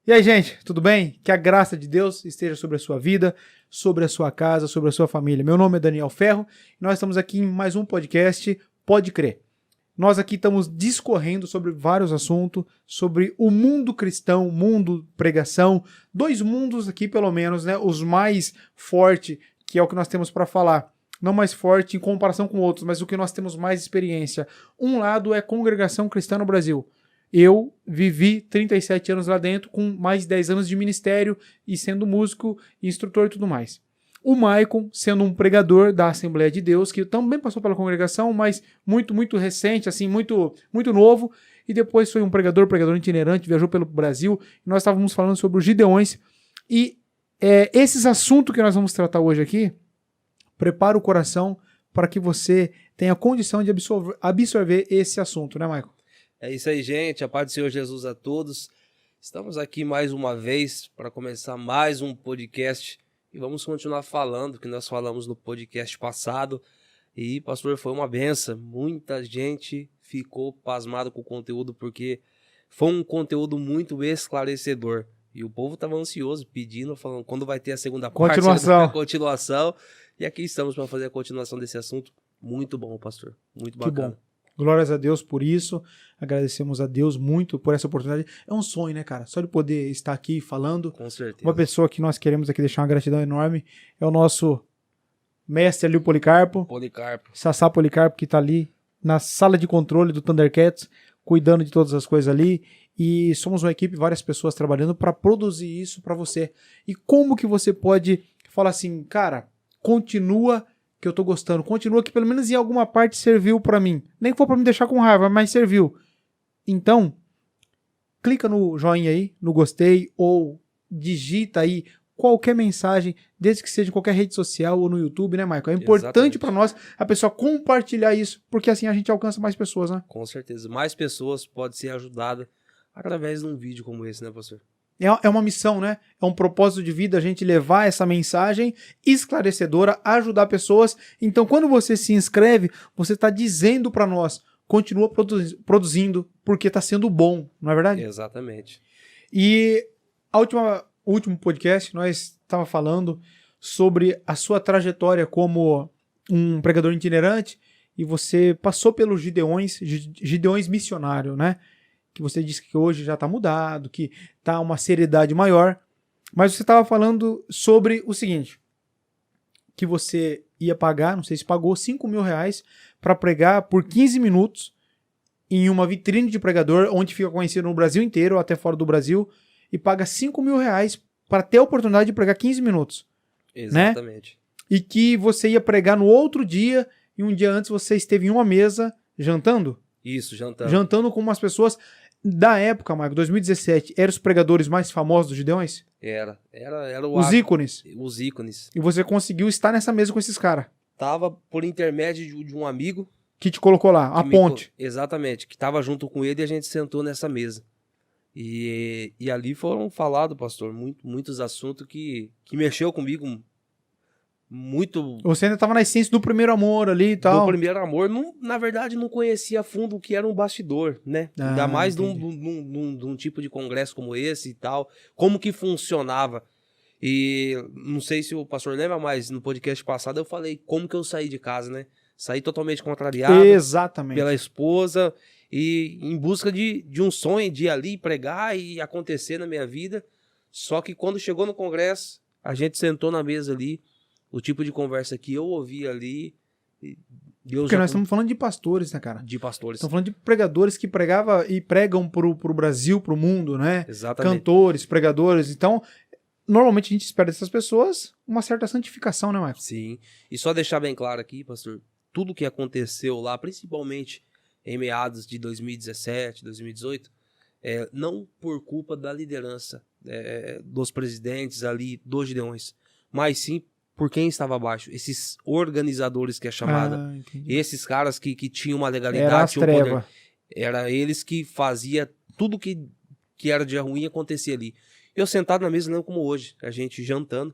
E aí, gente, tudo bem? Que a graça de Deus esteja sobre a sua vida, sobre a sua casa, sobre a sua família. Meu nome é Daniel Ferro e nós estamos aqui em mais um podcast Pode Crer. Nós aqui estamos discorrendo sobre vários assuntos, sobre o mundo cristão, mundo pregação, dois mundos aqui pelo menos, né? Os mais fortes, que é o que nós temos para falar. Não mais forte em comparação com outros, mas o que nós temos mais experiência. Um lado é congregação cristã no Brasil. Eu vivi 37 anos lá dentro, com mais de 10 anos de ministério e sendo músico, instrutor e tudo mais. O Maicon, sendo um pregador da Assembleia de Deus, que também passou pela congregação, mas muito recente, assim, muito novo, e depois foi um pregador itinerante, viajou pelo Brasil, e nós estávamos falando sobre os Gideões, e esses assuntos que nós vamos tratar hoje aqui, prepara o coração para que você tenha condição de absorver esse assunto, né, Maicon? É isso aí, gente. A paz do Senhor Jesus a todos. Estamos aqui mais uma vez para começar mais um podcast e vamos continuar falando o que nós falamos no podcast passado. E, pastor, foi uma benção. Muita gente ficou pasmado com o conteúdo porque foi um conteúdo muito esclarecedor. E o povo estava ansioso, pedindo, falando quando vai ter a segunda parte, a continuação. E aqui estamos para fazer a continuação desse assunto. Muito bom, pastor. Muito bacana. Que bom. Glórias a Deus por isso, agradecemos a Deus muito por essa oportunidade. É um sonho, né, cara? Só de poder estar aqui falando. Com certeza. Uma pessoa que nós queremos aqui deixar uma gratidão enorme é o nosso mestre ali, o Policarpo. Sassá Policarpo, que tá ali na sala de controle do Thundercats, cuidando de todas as coisas ali. E somos uma equipe, várias pessoas trabalhando para produzir isso para você. E como que você pode falar assim, cara, continua que eu tô gostando, continua que pelo menos em alguma parte serviu pra mim. Nem que for pra me deixar com raiva, mas serviu. Então, clica no joinha aí, no gostei, ou digita aí qualquer mensagem, desde que seja em qualquer rede social ou no YouTube, né, Michael? É importante pra nós a pessoa compartilhar isso, porque assim a gente alcança mais pessoas, né? Com certeza. Mais pessoas podem ser ajudadas através de um vídeo como esse, né, pastor? É uma missão, né? É um propósito de vida a gente levar essa mensagem esclarecedora, ajudar pessoas. Então, quando você se inscreve, você está dizendo para nós, continua produzindo, porque está sendo bom, não é verdade? Exatamente. E o último podcast, nós estávamos falando sobre a sua trajetória como um pregador itinerante e você passou pelos Gideões missionário, né? Que você disse que hoje já está mudado, que está uma seriedade maior, mas você estava falando sobre o seguinte, que você ia pagar, não sei se pagou, R$5.000 para pregar por 15 minutos em uma vitrine de pregador, onde fica conhecido no Brasil inteiro, ou até fora do Brasil, e paga R$5.000 para ter a oportunidade de pregar 15 minutos. Exatamente. Né? E que você ia pregar no outro dia, e um dia antes você esteve em uma mesa jantando. Isso, jantando. Jantando com umas pessoas da época, Marco, 2017, eram os pregadores mais famosos dos Gideões? Era os ícones. Os ícones. E você conseguiu estar nessa mesa com esses caras? Tava por intermédio de um amigo. Que te colocou lá, a ponte. Exatamente, que tava junto com ele e a gente sentou nessa mesa. E ali foram falados, pastor, muitos assuntos que mexeu comigo muito. Você ainda estava na essência do primeiro amor ali e tal. Do primeiro amor. Não, na verdade, não conhecia a fundo o que era um bastidor, né? Ainda mais de um tipo de congresso como esse e tal. Como que funcionava. E não sei se o pastor lembra, mas no podcast passado eu falei como que eu saí de casa, né? Saí totalmente contrariado. Exatamente. Pela esposa. E em busca de um sonho de ir ali pregar e acontecer na minha vida. Só que quando chegou no congresso, a gente sentou na mesa ali. O tipo de conversa que eu ouvi ali... Porque nós estamos falando de pastores, né, cara? De pastores. Estamos falando de pregadores que pregavam e pregam pro Brasil, pro mundo, né? Exatamente. Cantores, pregadores. Então, normalmente a gente espera dessas pessoas uma certa santificação, né, Marcos? Sim. E só deixar bem claro aqui, pastor, tudo que aconteceu lá, principalmente em meados de 2017, 2018, não por culpa da liderança dos presidentes ali, dos Gideões, mas sim por quem estava abaixo, esses organizadores que é chamada, esses caras que tinham uma legalidade, tinham poder, era eles que fazia tudo que era de ruim acontecer ali. Eu sentado na mesa, não como hoje, a gente jantando.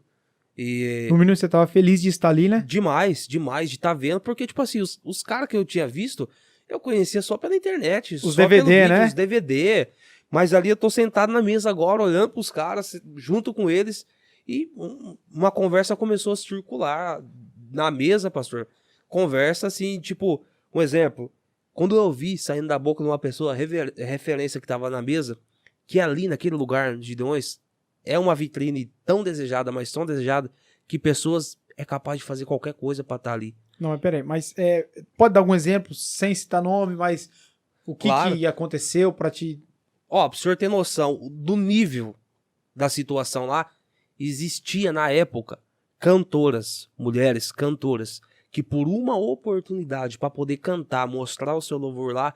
E... No mínimo você tava feliz de estar ali, né? Demais de estar vendo, porque tipo assim, os caras que eu tinha visto, eu conhecia só pela internet, os só DVD, pelo vídeo, né? Os DVD, Mas ali eu tô sentado na mesa agora, olhando pros caras, junto com eles, e uma conversa começou a circular na mesa, pastor. Conversa assim, tipo, um exemplo. Quando eu ouvi saindo da boca de uma pessoa, a referência que tava na mesa, que ali naquele lugar de Gideões é uma vitrine tão desejada, mas tão desejada, que pessoas é capaz de fazer qualquer coisa pra estar ali. Não, mas peraí, mas pode dar algum exemplo, sem citar nome, mas o que, Claro. que aconteceu pra te... Ó, pro senhor ter noção do nível da situação lá, existia na época cantoras, mulheres cantoras, que por uma oportunidade para poder cantar, mostrar o seu louvor lá,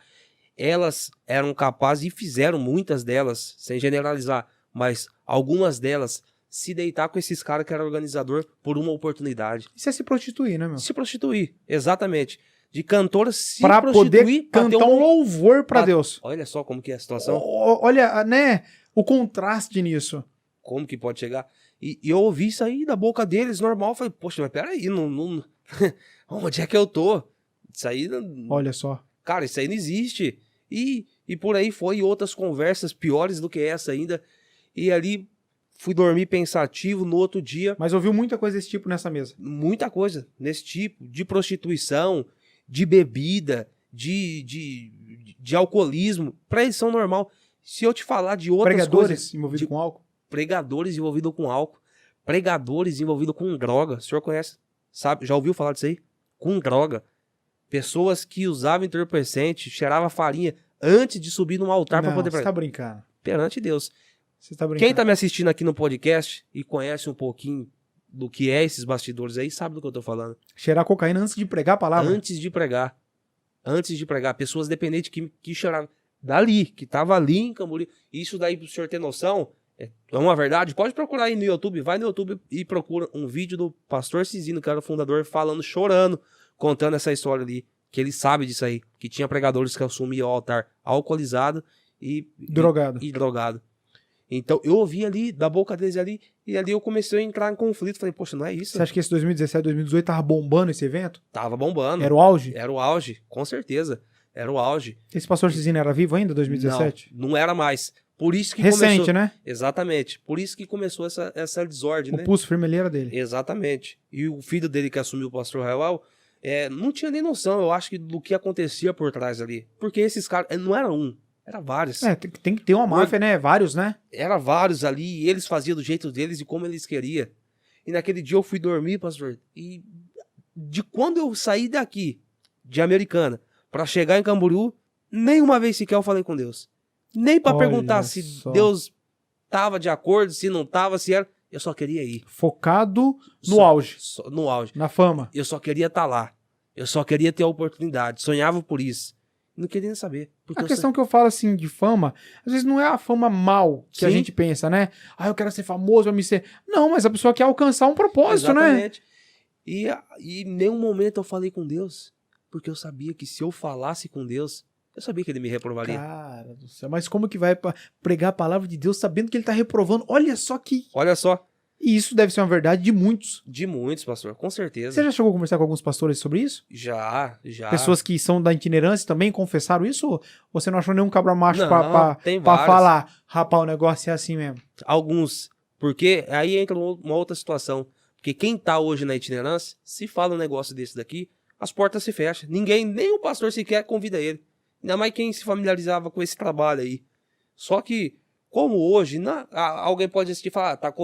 elas eram capazes, e fizeram muitas delas, sem generalizar, mas algumas delas se deitar com esses caras que eram organizador por uma oportunidade. Isso é se prostituir, né, meu? Se prostituir, exatamente. De cantoras se Pra poder prostituir pra ter cantar um louvor pra Deus. Olha só como que é a situação. Olha, né, o contraste nisso. Como que pode chegar? E eu ouvi isso aí da boca deles, normal. Eu falei, poxa, mas peraí, não... onde é que eu tô? Isso aí... Olha só. Cara, isso aí não existe. E por aí foi outras conversas piores do que essa ainda. E ali fui dormir pensativo no outro dia. Mas ouviu muita coisa desse tipo nessa mesa. Muita coisa nesse tipo, de prostituição, de bebida, de alcoolismo. Pra eles são normal. Se eu te falar de outras Pregadores coisas... envolvidos com álcool. Pregadores envolvidos com álcool, pregadores envolvidos com droga. O senhor conhece? Sabe? Já ouviu falar disso aí? Com droga. Pessoas que usavam entorpecente, cheiravam farinha antes de subir num altar para poder Você pregar. tá brincando. Perante Deus. Você tá brincando. Quem tá me assistindo aqui no podcast e conhece um pouquinho do que é esses bastidores aí, sabe do que eu tô falando. Cheirar cocaína antes de pregar a palavra. Antes de pregar. Antes de pregar. Pessoas dependentes que cheiravam dali, que tava ali em Camboriú. Isso daí, pro senhor ter noção... É uma verdade? Pode procurar aí no YouTube, vai no YouTube e procura um vídeo do pastor Cisino, que era o fundador, falando, chorando, contando essa história ali, que ele sabe disso aí, que tinha pregadores que assumiam o altar alcoolizado e drogado. Então eu ouvi ali, da boca deles ali, e ali eu comecei a entrar em conflito, falei, poxa, não é isso? Você acha que esse 2017, 2018 tava bombando esse evento? Tava bombando. Era o auge? Era o auge, com certeza, era o auge. Esse pastor Cisino era vivo ainda, 2017? Não era mais. Por isso que Recente, começou... né? Exatamente. Por isso que começou essa desordem, né? O pulso firme ali era dele. Exatamente. E o filho dele que assumiu o pastor Rael, não tinha nem noção, eu acho, do que acontecia por trás ali. Porque esses caras, não era um, era vários. Tem que ter uma máfia, né? Vários, né? Era vários ali, e eles faziam do jeito deles e como eles queriam. E naquele dia eu fui dormir, pastor, e de quando eu saí daqui, de Americana, pra chegar em Camboriú, nenhuma vez sequer eu falei com Deus. Nem pra perguntar se Deus tava de acordo, se não tava, se era. Eu só queria ir. Focado no auge. No auge. Na fama. Eu só queria estar lá. Eu só queria ter a oportunidade. Sonhava por isso. Não queria nem saber. A questão que eu falo assim de fama, às vezes não é a fama mal que a gente pensa, né? Eu quero ser famoso, pra me ser. Não, mas a pessoa quer alcançar um propósito, exatamente, né? E em nenhum momento eu falei com Deus. Porque eu sabia que se eu falasse com Deus, eu sabia que ele me reprovaria. Cara do céu, mas como que vai pregar a palavra de Deus sabendo que ele tá reprovando? Olha só que... Olha só. E isso deve ser uma verdade de muitos. De muitos, pastor, com certeza. Você já chegou a conversar com alguns pastores sobre isso? Já. Pessoas que são da itinerância também confessaram isso? Ou você não achou nenhum cabra macho pra vários. falar, rapaz, o negócio é assim mesmo? Alguns. Porque aí entra uma outra situação. Porque quem tá hoje na itinerância, se fala um negócio desse daqui, as portas se fecham. Ninguém, nem o pastor sequer convida ele. Ainda mais quem se familiarizava com esse trabalho aí. Só que, como hoje, alguém pode assistir e falar, tá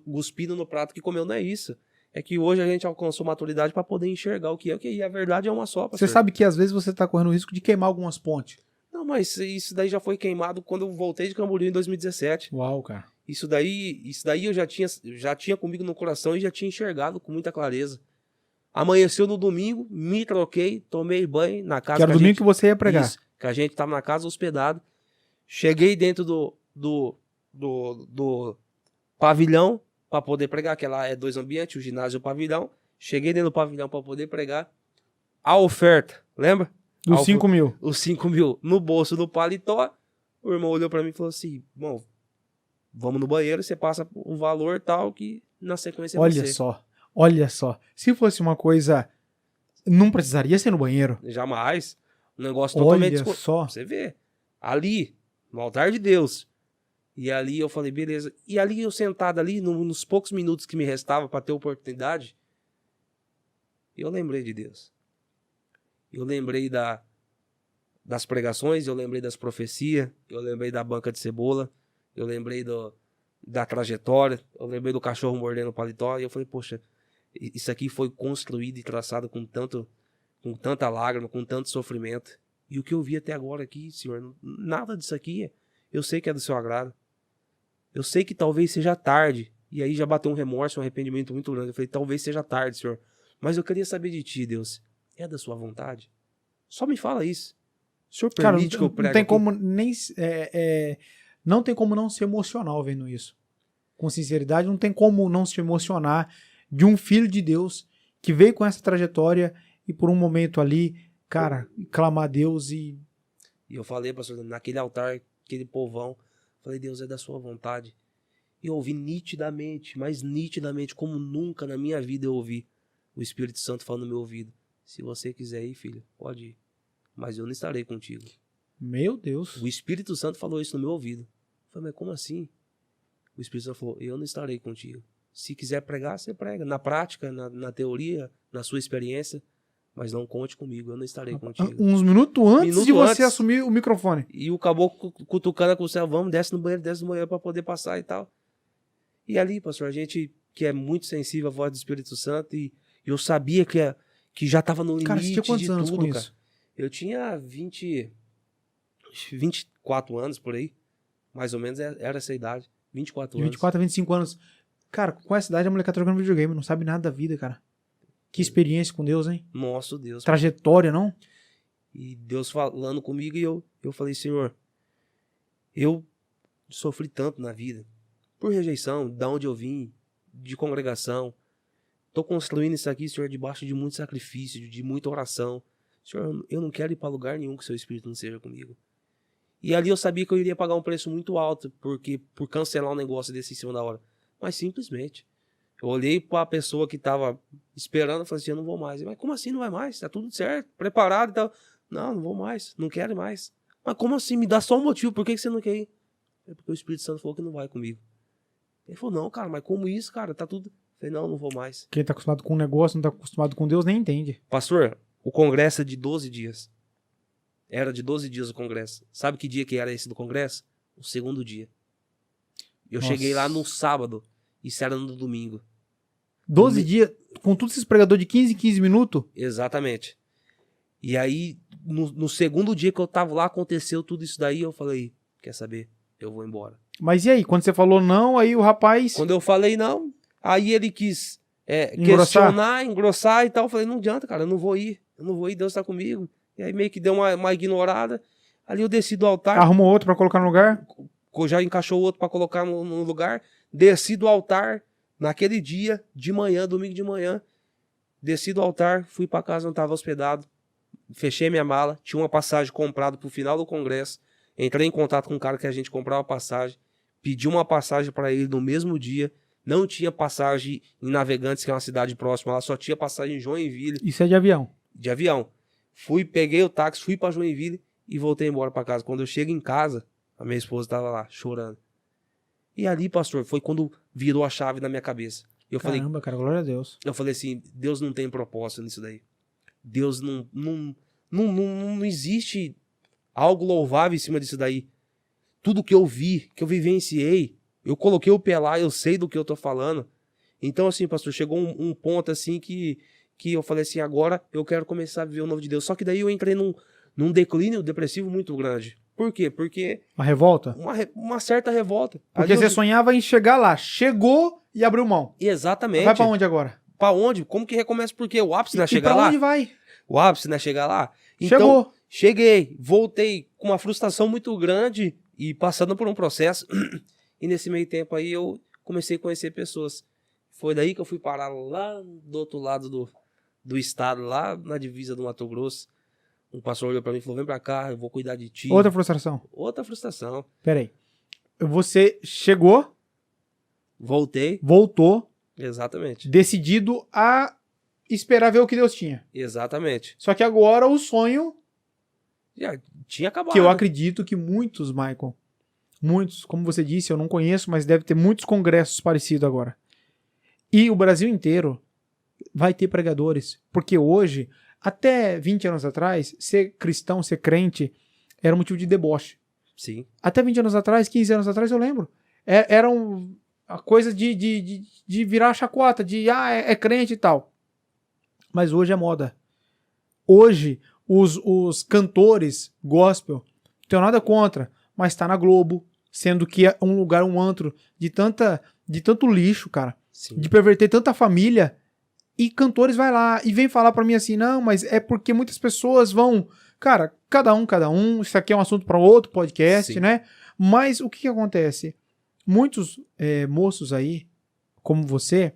cuspindo no prato que comeu, não é isso. É que hoje a gente alcançou maturidade para poder enxergar o que é, e a verdade é uma só, pastor. Você sabe que às vezes você tá correndo o risco de queimar algumas pontes. Não, mas isso daí já foi queimado quando eu voltei de Camboriú em 2017. Uau, cara. Isso daí eu já tinha comigo no coração e já tinha enxergado com muita clareza. Amanheceu no domingo, me troquei, tomei banho na casa. Que era o domingo que você ia pregar. Isso, que a gente tava na casa hospedado. Cheguei dentro do pavilhão para poder pregar, que lá é 2 ambientes, o ginásio e o pavilhão. Cheguei dentro do pavilhão para poder pregar. A oferta, lembra? Dos 5 mil. Os 5 mil no bolso do paletó. O irmão olhou para mim e falou assim, bom, vamos no banheiro, você passa o valor tal, que na sequência Olha só, se fosse uma coisa, não precisaria ser no banheiro. Jamais. Um negócio totalmente... Olha só. Você vê, ali, No altar de Deus. E ali eu falei, beleza. E ali eu sentado ali, nos poucos minutos que me restava para ter oportunidade, eu lembrei de Deus. Eu lembrei das pregações, eu lembrei das profecias, eu lembrei da banca de cebola, eu lembrei da trajetória, eu lembrei do cachorro mordendo o paletó, e eu falei, poxa, isso aqui foi construído e traçado com tanta lágrima, com tanto sofrimento. E o que eu vi até agora aqui, Senhor, nada disso aqui, eu sei que é do seu agrado. Eu sei que talvez seja tarde. E aí já bateu um remorso, um arrependimento muito grande. Eu falei, talvez seja tarde, Senhor. Mas eu queria saber de ti, Deus. É da sua vontade? Só me fala isso. O Senhor permite que eu pregue não tem aqui? como nem... não tem como não ser emocional vendo isso. Com sinceridade, não tem como não se emocionar de um filho de Deus que veio com essa trajetória e por um momento ali, cara, clamar a Deus e... E eu falei, pastor, naquele altar, aquele povão, falei, Deus, é da sua vontade. E eu ouvi nitidamente, mas nitidamente, como nunca na minha vida eu ouvi o Espírito Santo falando no meu ouvido. Se você quiser ir, filho, pode ir. Mas eu não estarei contigo. Meu Deus. O Espírito Santo falou isso no meu ouvido. Eu falei, mas como assim? O Espírito Santo falou, eu não estarei contigo. Se quiser pregar, você prega. Na prática, na teoria, na sua experiência. Mas não conte comigo, eu não estarei contigo. Uns minutos antes de você assumir o microfone. E o caboclo cutucando com o céu, vamos, desce no banheiro para poder passar e tal. E ali, pastor, a gente que é muito sensível à voz do Espírito Santo, e eu sabia que já estava no limite, cara, você tinha quantos anos tudo, com cara. isso? Eu tinha 24 anos por aí, mais ou menos era essa idade, 24 De anos. 24 a 25 anos. Cara, com essa idade a molecada tá jogando videogame, não sabe nada da vida, cara. Que experiência com Deus, hein? Nosso Deus. Trajetória, não? E Deus falando comigo, e eu falei, Senhor, eu sofri tanto na vida, por rejeição, de onde eu vim, de congregação. Tô construindo isso aqui, Senhor, debaixo de muito sacrifício, de muita oração. Senhor, eu não quero ir para lugar nenhum que seu Espírito não seja comigo. E ali eu sabia que eu iria pagar um preço muito alto, porque por cancelar um negócio desse em cima da hora. Mas simplesmente, eu olhei para a pessoa que estava esperando e falei assim, eu não vou mais. Mas como assim não vai mais? Tá tudo certo, preparado e tal. Não vou mais, não quero mais. Mas como assim? Me dá só um motivo, por que você não quer ir? É porque o Espírito Santo falou que não vai comigo. Ele falou, não, cara, mas como isso, cara? Tá tudo... Eu falei, não vou mais. Quem tá acostumado com um negócio, não tá acostumado com Deus, nem entende. Pastor, o congresso é de 12 dias. Era de 12 dias o congresso. Sabe que dia que era esse do congresso? O segundo dia. Eu cheguei lá no sábado, e isso era no domingo. 12 dias, com todos esses pregadores de 15 em 15 minutos? Exatamente. E aí, no segundo dia que eu tava lá, aconteceu tudo isso daí, eu falei, quer saber? Eu vou embora. Mas e aí, quando você falou não, aí o rapaz... Quando eu falei não, aí ele quis questionar, engrossar e tal. Eu falei, não adianta, cara, eu não vou ir, Deus tá comigo. E aí meio que deu uma ignorada. Ali eu desci do altar. Arrumou outro pra colocar no lugar? Já encaixou outro pra colocar no lugar. Desci do altar naquele dia, de manhã, domingo de manhã. Desci do altar, fui pra casa onde tava hospedado. Fechei minha mala, tinha uma passagem comprada pro final do congresso. Entrei em contato com um cara que a gente comprava passagem. Pedi uma passagem pra ele no mesmo dia. Não tinha passagem em Navegantes, que é uma cidade próxima lá. Só tinha passagem em Joinville. Isso é de avião? De avião. Peguei o táxi, fui pra Joinville e voltei embora pra casa. Quando eu chego em casa, a minha esposa tava lá, chorando. E ali, pastor, foi quando virou a chave na minha cabeça. Caramba, cara, glória a Deus. Eu falei assim, Deus não tem propósito nisso daí. Deus não existe algo louvável em cima disso daí. Tudo que eu vi, que eu vivenciei, eu coloquei o pé lá, eu sei do que eu tô falando. Então, assim, pastor, chegou um ponto assim que eu falei assim, agora eu quero começar a viver o novo de Deus. Só que daí eu entrei num declínio depressivo muito grande. Por quê? Porque... Uma revolta? Uma certa revolta. Porque você sonhava em chegar lá. Chegou e abriu mão. Exatamente. Vai pra onde agora? Pra onde? Como que recomeça? Porque o ápice não é chegar lá. Pra onde vai? O ápice não é chegar lá. Então, chegou. Cheguei, voltei com uma frustração muito grande e passando por um processo. E nesse meio tempo aí eu comecei a conhecer pessoas. Foi daí que eu fui parar lá do outro lado do estado, lá na divisa do Mato Grosso. Um pastor olhou pra mim e falou, vem pra cá, eu vou cuidar de ti. Outra frustração. Outra frustração. Peraí. Você chegou. Voltei. Voltou. Exatamente. Decidido a esperar ver o que Deus tinha. Exatamente. Só que agora o sonho... Já tinha acabado. Que eu acredito que muitos, Michael, como você disse, eu não conheço, mas deve ter muitos congressos parecidos agora. E o Brasil inteiro vai ter pregadores, porque hoje, até 20 anos atrás, ser cristão, ser crente, era motivo de deboche. Sim. Até 20 anos atrás, 15 anos atrás, eu lembro. Era a coisa de virar chacota, é crente e tal. Mas hoje é moda. Hoje, os cantores gospel, não tenho nada contra, mas tá na Globo, sendo que é um lugar, um antro de tanto lixo, cara, Sim. de perverter tanta família, e cantores vai lá e vem falar pra mim assim, não, mas é porque muitas pessoas vão... Cara, cada um, isso aqui é um assunto para outro podcast, Sim. né? Mas o que acontece? Muitos moços aí, como você,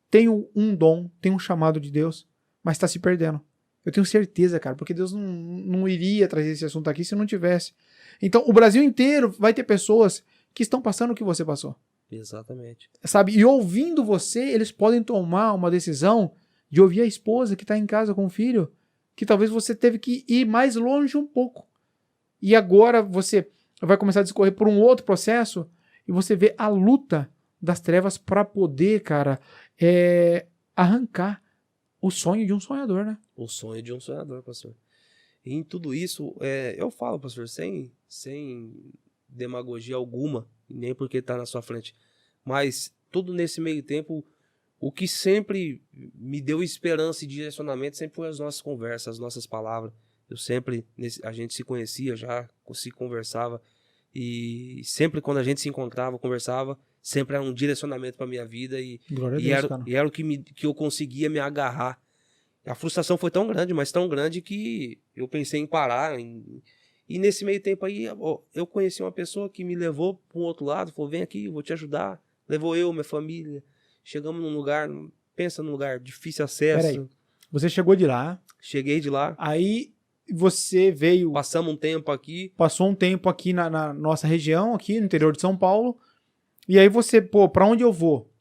tem um dom, tem um chamado de Deus, mas está se perdendo. Eu tenho certeza, cara, porque Deus não iria trazer esse assunto aqui se não tivesse. Então, o Brasil inteiro vai ter pessoas que estão passando o que você passou. Exatamente. Sabe? E ouvindo você, eles podem tomar uma decisão de ouvir a esposa que está em casa com o filho, que talvez você teve que ir mais longe um pouco. E agora você vai começar a discorrer por um outro processo e você vê a luta das trevas para poder, cara, arrancar o sonho de um sonhador, né? O sonho de um sonhador, pastor. E em tudo isso, eu falo, pastor, sem demagogia alguma, nem porque tá na sua frente, mas tudo nesse meio tempo, o que sempre me deu esperança e direcionamento sempre foi as nossas conversas, as nossas palavras. A gente se conhecia já, se conversava, e sempre quando a gente se encontrava, conversava, sempre era um direcionamento para minha vida e era o que eu conseguia me agarrar. A frustração foi tão grande, mas tão grande que eu pensei em parar. E nesse meio tempo aí, eu conheci uma pessoa que me levou para um outro lado, falou, vem aqui, eu vou te ajudar. Levou eu, minha família. Chegamos num lugar, pensa num lugar difícil acesso. Peraí, você chegou de lá. Cheguei de lá. Aí você veio... Passamos um tempo aqui. Passou um tempo aqui na nossa região, aqui no interior de São Paulo. E aí você, pra onde eu vou?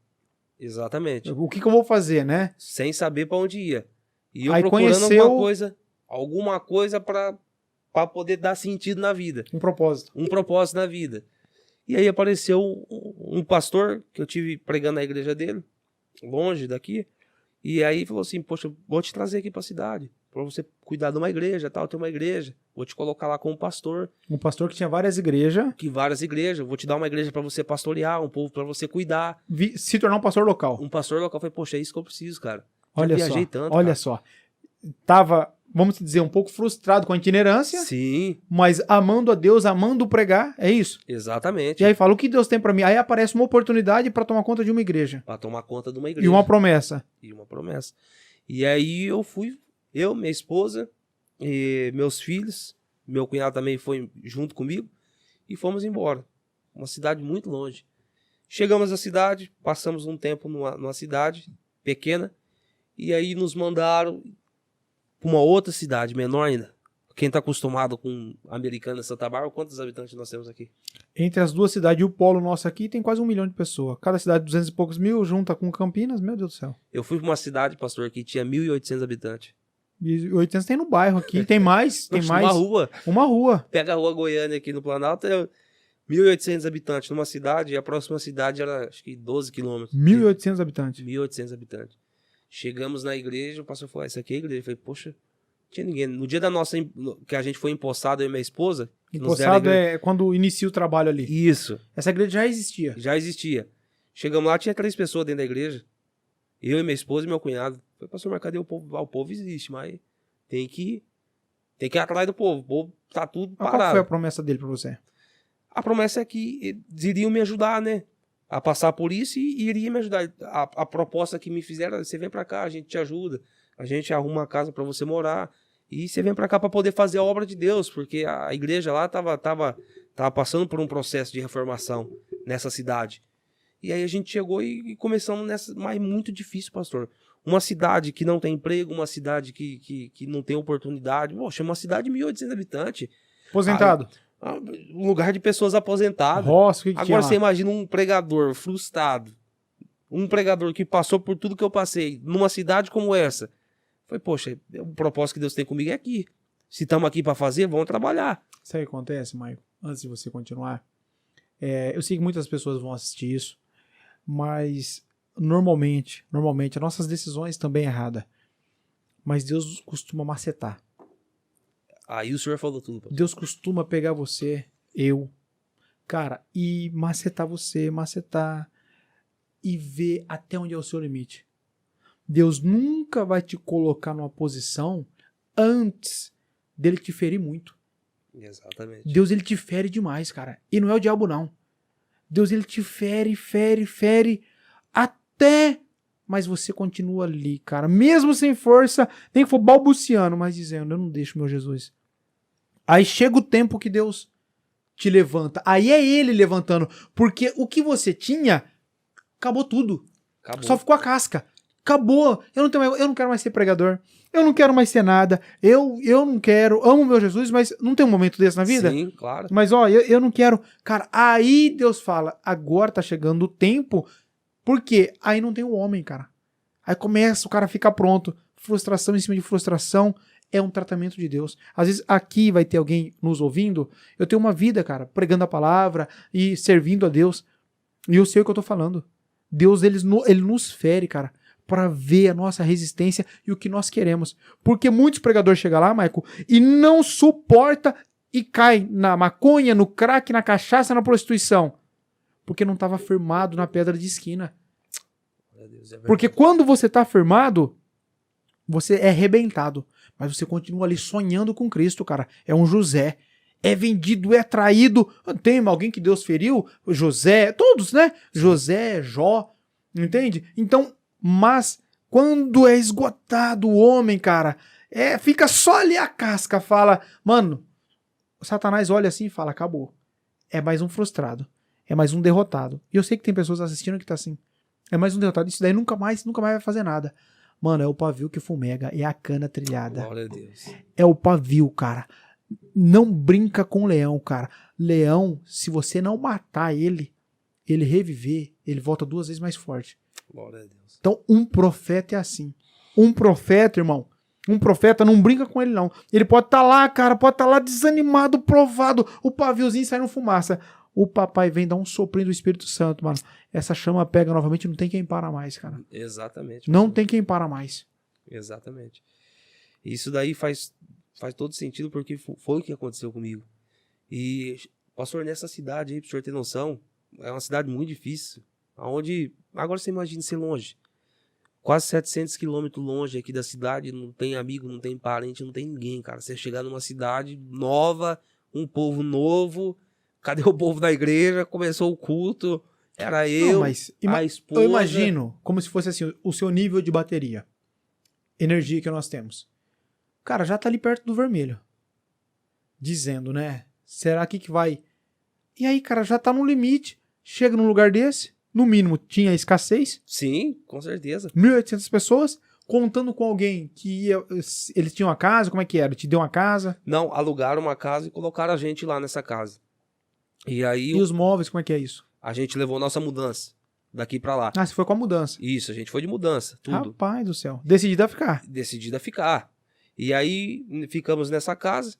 Exatamente. O que eu vou fazer, né? Sem saber pra onde ia. E eu aí procurando alguma coisa pra poder dar sentido na vida. Um propósito. Um propósito na vida. E aí apareceu um pastor que eu tive pregando na igreja dele, longe daqui. E aí falou assim, poxa, vou te trazer aqui pra cidade, pra você cuidar de uma igreja, tal, tem uma igreja. Vou te colocar lá como pastor. Um pastor que tinha várias igrejas. Várias igrejas. Vou te dar uma igreja pra você pastorear, um povo pra você cuidar. Se tornar um pastor local. Um pastor local. Eu falei, poxa, é isso que eu preciso, cara. Olha viajei só, tanto, olha cara. só. Tava, vamos dizer, um pouco frustrado com a itinerância. Sim. Mas amando a Deus, amando pregar, é isso. Exatamente. E aí fala, o que Deus tem pra mim? Aí aparece uma oportunidade pra tomar conta de uma igreja. Pra tomar conta de uma igreja. E uma promessa. E aí eu fui, minha esposa, e meus filhos, meu cunhado também foi junto comigo, e fomos embora. Uma cidade muito longe. Chegamos à cidade, passamos um tempo numa cidade pequena, e aí nos mandaram para uma outra cidade, menor ainda. Quem está acostumado com Americana e Santa Bárbara, quantos habitantes nós temos aqui? Entre as duas cidades e o polo nosso aqui, tem quase 1 milhão de pessoas. Cada cidade 200 e poucos mil, junta com Campinas, meu Deus do céu. Eu fui para uma cidade, pastor, que tinha 1.800 habitantes. E 800 tem no bairro aqui, tem mais, tem mais. Uma rua. Uma rua. Pega a rua Goiânia aqui no Planalto, é 1.800 habitantes numa cidade, e a próxima cidade era, acho que 12 quilômetros. 1.800 habitantes. 1.800 habitantes. Chegamos na igreja, o pastor falou, essa aqui é a igreja. Eu falei, poxa, não tinha ninguém. No dia que a gente foi empossado, eu e minha esposa... Empossado é quando inicia o trabalho ali. Isso. Essa igreja já existia. Já existia. Chegamos lá, tinha 3 pessoas dentro da igreja. Eu e minha esposa e meu cunhado. Eu falei, pastor, mas cadê o povo? O povo existe, mas tem que ir atrás do povo. O povo tá tudo parado. Qual foi a promessa dele pra você? A promessa é que eles iriam me ajudar, né? A passar por isso e iria me ajudar. A proposta que me fizeram, você vem pra cá, a gente te ajuda. A gente arruma uma casa pra você morar. E você vem pra cá pra poder fazer a obra de Deus. Porque a igreja lá tava passando por um processo de reformação nessa cidade. E aí a gente chegou e começamos nessa... Mas muito difícil, pastor. Uma cidade que não tem emprego, uma cidade que não tem oportunidade. Poxa, uma cidade de 1.800 habitantes. Aposentado. Um lugar de pessoas aposentadas. Nossa, que Agora você imagina um pregador frustrado. Um pregador que passou por tudo que eu passei numa cidade como essa. Falei, poxa, o propósito que Deus tem comigo é aqui. Se estamos aqui para fazer, vamos trabalhar. Isso aí acontece, Maicon. antes de você continuar. Eu sei que muitas pessoas vão assistir isso, mas normalmente, as nossas decisões também erradas. Mas Deus costuma macetar. Aí o senhor falou tudo. Pastor. Deus costuma pegar você, cara, e macetar e ver até onde é o seu limite. Deus nunca vai te colocar numa posição antes dele te ferir muito. Exatamente. Deus, ele te fere demais, cara. E não é o diabo, não. Deus, ele te fere até... Mas você continua ali, cara. Mesmo sem força, nem que for balbuciando, mas dizendo, eu não deixo meu Jesus. Aí chega o tempo que Deus te levanta. Aí é ele levantando. Porque o que você tinha, acabou tudo. Acabou. Só ficou a casca. Acabou. Eu não quero mais ser pregador. Eu não quero mais ser nada. Eu não quero. Amo meu Jesus, mas não tem um momento desse na vida? Sim, claro. Mas ó, eu não quero. Cara, aí Deus fala, agora tá chegando o tempo. Por quê? Aí não tem o homem, cara. Aí começa, o cara fica pronto. Frustração em cima de frustração é um tratamento de Deus. Às vezes aqui vai ter alguém nos ouvindo. Eu tenho uma vida, cara, pregando a palavra e servindo a Deus. E eu sei o que eu tô falando. Deus, ele nos fere, cara, para ver a nossa resistência e o que nós queremos. Porque muitos pregadores chegam lá, Michael, e não suporta e cai na maconha, no crack, na cachaça, na prostituição. Porque não estava firmado na pedra de esquina. Meu Deus, é Porque quando você está firmado, você é arrebentado. Mas você continua ali sonhando com Cristo, cara. É um José. É vendido, é traído. Tem alguém que Deus feriu? José, todos, né? José, Jó, entende? Então, mas quando é esgotado o homem, cara, fica só ali a casca, fala, mano, Satanás olha assim e fala, acabou. É mais um frustrado. É mais um derrotado. E eu sei que tem pessoas assistindo que tá assim. É mais um derrotado. Isso daí nunca mais vai fazer nada. Mano, é o pavio que fumega. É a cana trilhada. Glória a Deus. É o pavio, cara. Não brinca com o leão, cara. Leão, se você não matar ele reviver, ele volta 2 vezes mais forte. Glória a Deus. Então, um profeta é assim. Um profeta, irmão, um profeta não brinca com ele, não. Ele pode estar lá, cara, pode estar lá desanimado, provado, o paviozinho saindo fumaça. O papai vem dar um soprinho do Espírito Santo, mano. Essa chama pega novamente, não tem quem para mais, cara. Exatamente. Não tem quem para mais. Exatamente. Isso daí faz todo sentido porque foi o que aconteceu comigo. E, pastor, nessa cidade aí, pro senhor ter noção, é uma cidade muito difícil. Onde, agora você imagina ser longe. Quase 700 quilômetros longe aqui da cidade, não tem amigo, não tem parente, não tem ninguém, cara. Você chegar numa cidade nova, um povo novo, cadê o povo da igreja? Começou o culto, era eu, não, mas a esposa. Eu imagino como se fosse assim, o seu nível de bateria, energia que nós temos. Cara, já tá ali perto do vermelho. Dizendo, né? Será que vai... E aí, cara, já tá no limite. Chega num lugar desse, no mínimo tinha escassez. Sim, com certeza. 1.800 pessoas, contando com alguém que eles tinham uma casa, como é que era? Te deu uma casa? Não, alugaram uma casa e colocaram a gente lá nessa casa. E aí... E os móveis, como é que é isso? A gente levou nossa mudança daqui pra lá. Ah, você foi com a mudança. Isso, a gente foi de mudança, tudo. Rapaz do céu. Decidido a ficar. Decidido a ficar. E aí ficamos nessa casa.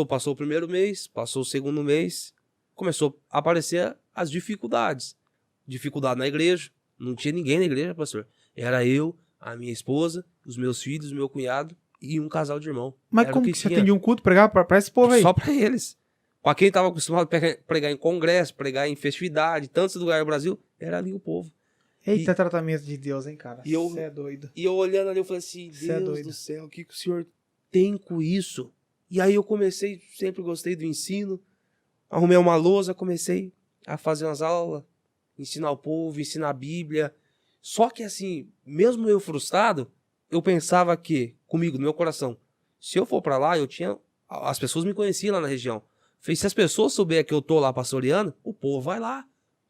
Passou o primeiro mês, passou o segundo mês. Começou a aparecer as dificuldades. Dificuldade na igreja. Não tinha ninguém na igreja, pastor. Era eu, a minha esposa, os meus filhos, meu cunhado e um casal de irmão. Mas Era como o que você tinha. atendia um culto, pregar pra esse povo aí? Só pra eles. Pra quem tava acostumado a pregar em congresso, pregar em festividade, tantos lugares do Brasil, era ali o povo. Eita, tratamento de Deus, hein, cara? E eu- Você é doido. E eu olhando ali, eu falei assim, Cê é Deus doido. do céu, o que o senhor tem com isso? E aí eu comecei, sempre gostei do ensino, arrumei uma lousa, comecei a fazer umas aulas, ensinar o povo, ensinar a Bíblia. Só que assim, mesmo eu frustrado, eu pensava que, comigo, no meu coração, se eu for pra lá, as pessoas me conheciam lá na região. Falei, se as pessoas souberem que eu tô lá pastoreando, o povo vai lá.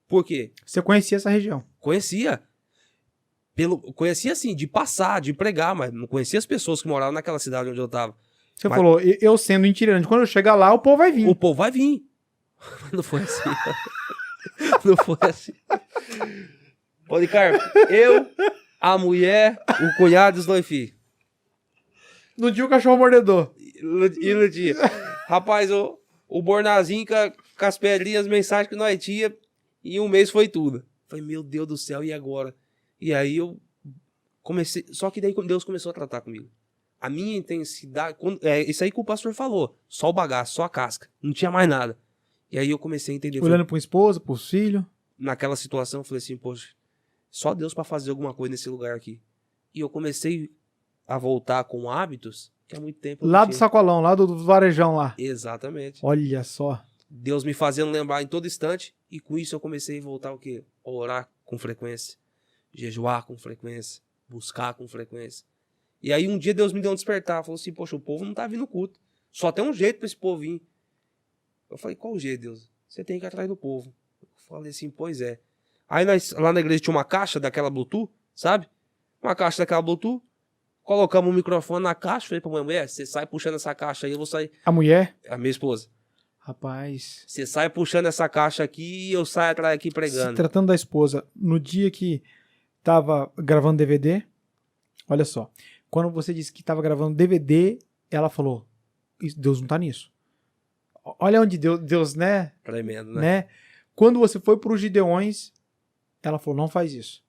Por quê? Você conhecia essa região? Conhecia. Conhecia assim, de passar, de pregar, mas não conhecia as pessoas que moravam naquela cidade onde eu tava. Você Mas- falou, eu sendo itinerante, quando eu chegar lá, o povo vai vir. O povo vai vir. Mas não foi assim. Não foi assim. Policarpo, eu, a mulher, o cunhado e os 2 filhos. No dia o cachorro mordedor. E no dia. Rapaz, o bornazinho com as pedrinhas, as mensagens que nós tinha, e um mês foi tudo. Falei, meu Deus do céu, e agora? E aí eu comecei, só que daí Deus começou a tratar comigo. A minha intensidade, isso aí que o pastor falou, só o bagaço, só a casca, não tinha mais nada. E aí eu comecei a entender. Olhando para a esposa, para os filhos. Naquela situação, eu falei assim, poxa, só Deus para fazer alguma coisa nesse lugar aqui. E eu comecei a voltar com hábitos que há muito tempo eu Lá não do tinha. Sacolão, lá do varejão lá. Exatamente. Olha só. Deus me fazendo lembrar em todo instante, e com isso eu comecei a voltar o quê? A orar com frequência, jejuar com frequência, buscar com frequência. E aí um dia Deus me deu um despertar, falou assim, poxa, o povo não tá vindo no culto, só tem um jeito pra esse povo vir. Eu falei, qual o jeito, Deus? Você tem que ir atrás do povo. Eu falei assim, pois é. Aí lá na igreja tinha uma caixa daquela Bluetooth, sabe? Uma caixa daquela Bluetooth, colocamos um microfone na caixa, falei pra minha mulher, você sai puxando essa caixa aí, eu vou sair. A mulher? A minha esposa. Rapaz. Você sai puxando essa caixa aqui e eu saio atrás aqui pregando. Se tratando da esposa, no dia que tava gravando DVD, olha só, quando você disse que tava gravando DVD, ela falou, Deus não tá nisso. Olha onde Deus, né? Tremendo, né? Né? Quando você foi pro Gideões, ela falou, não faz isso.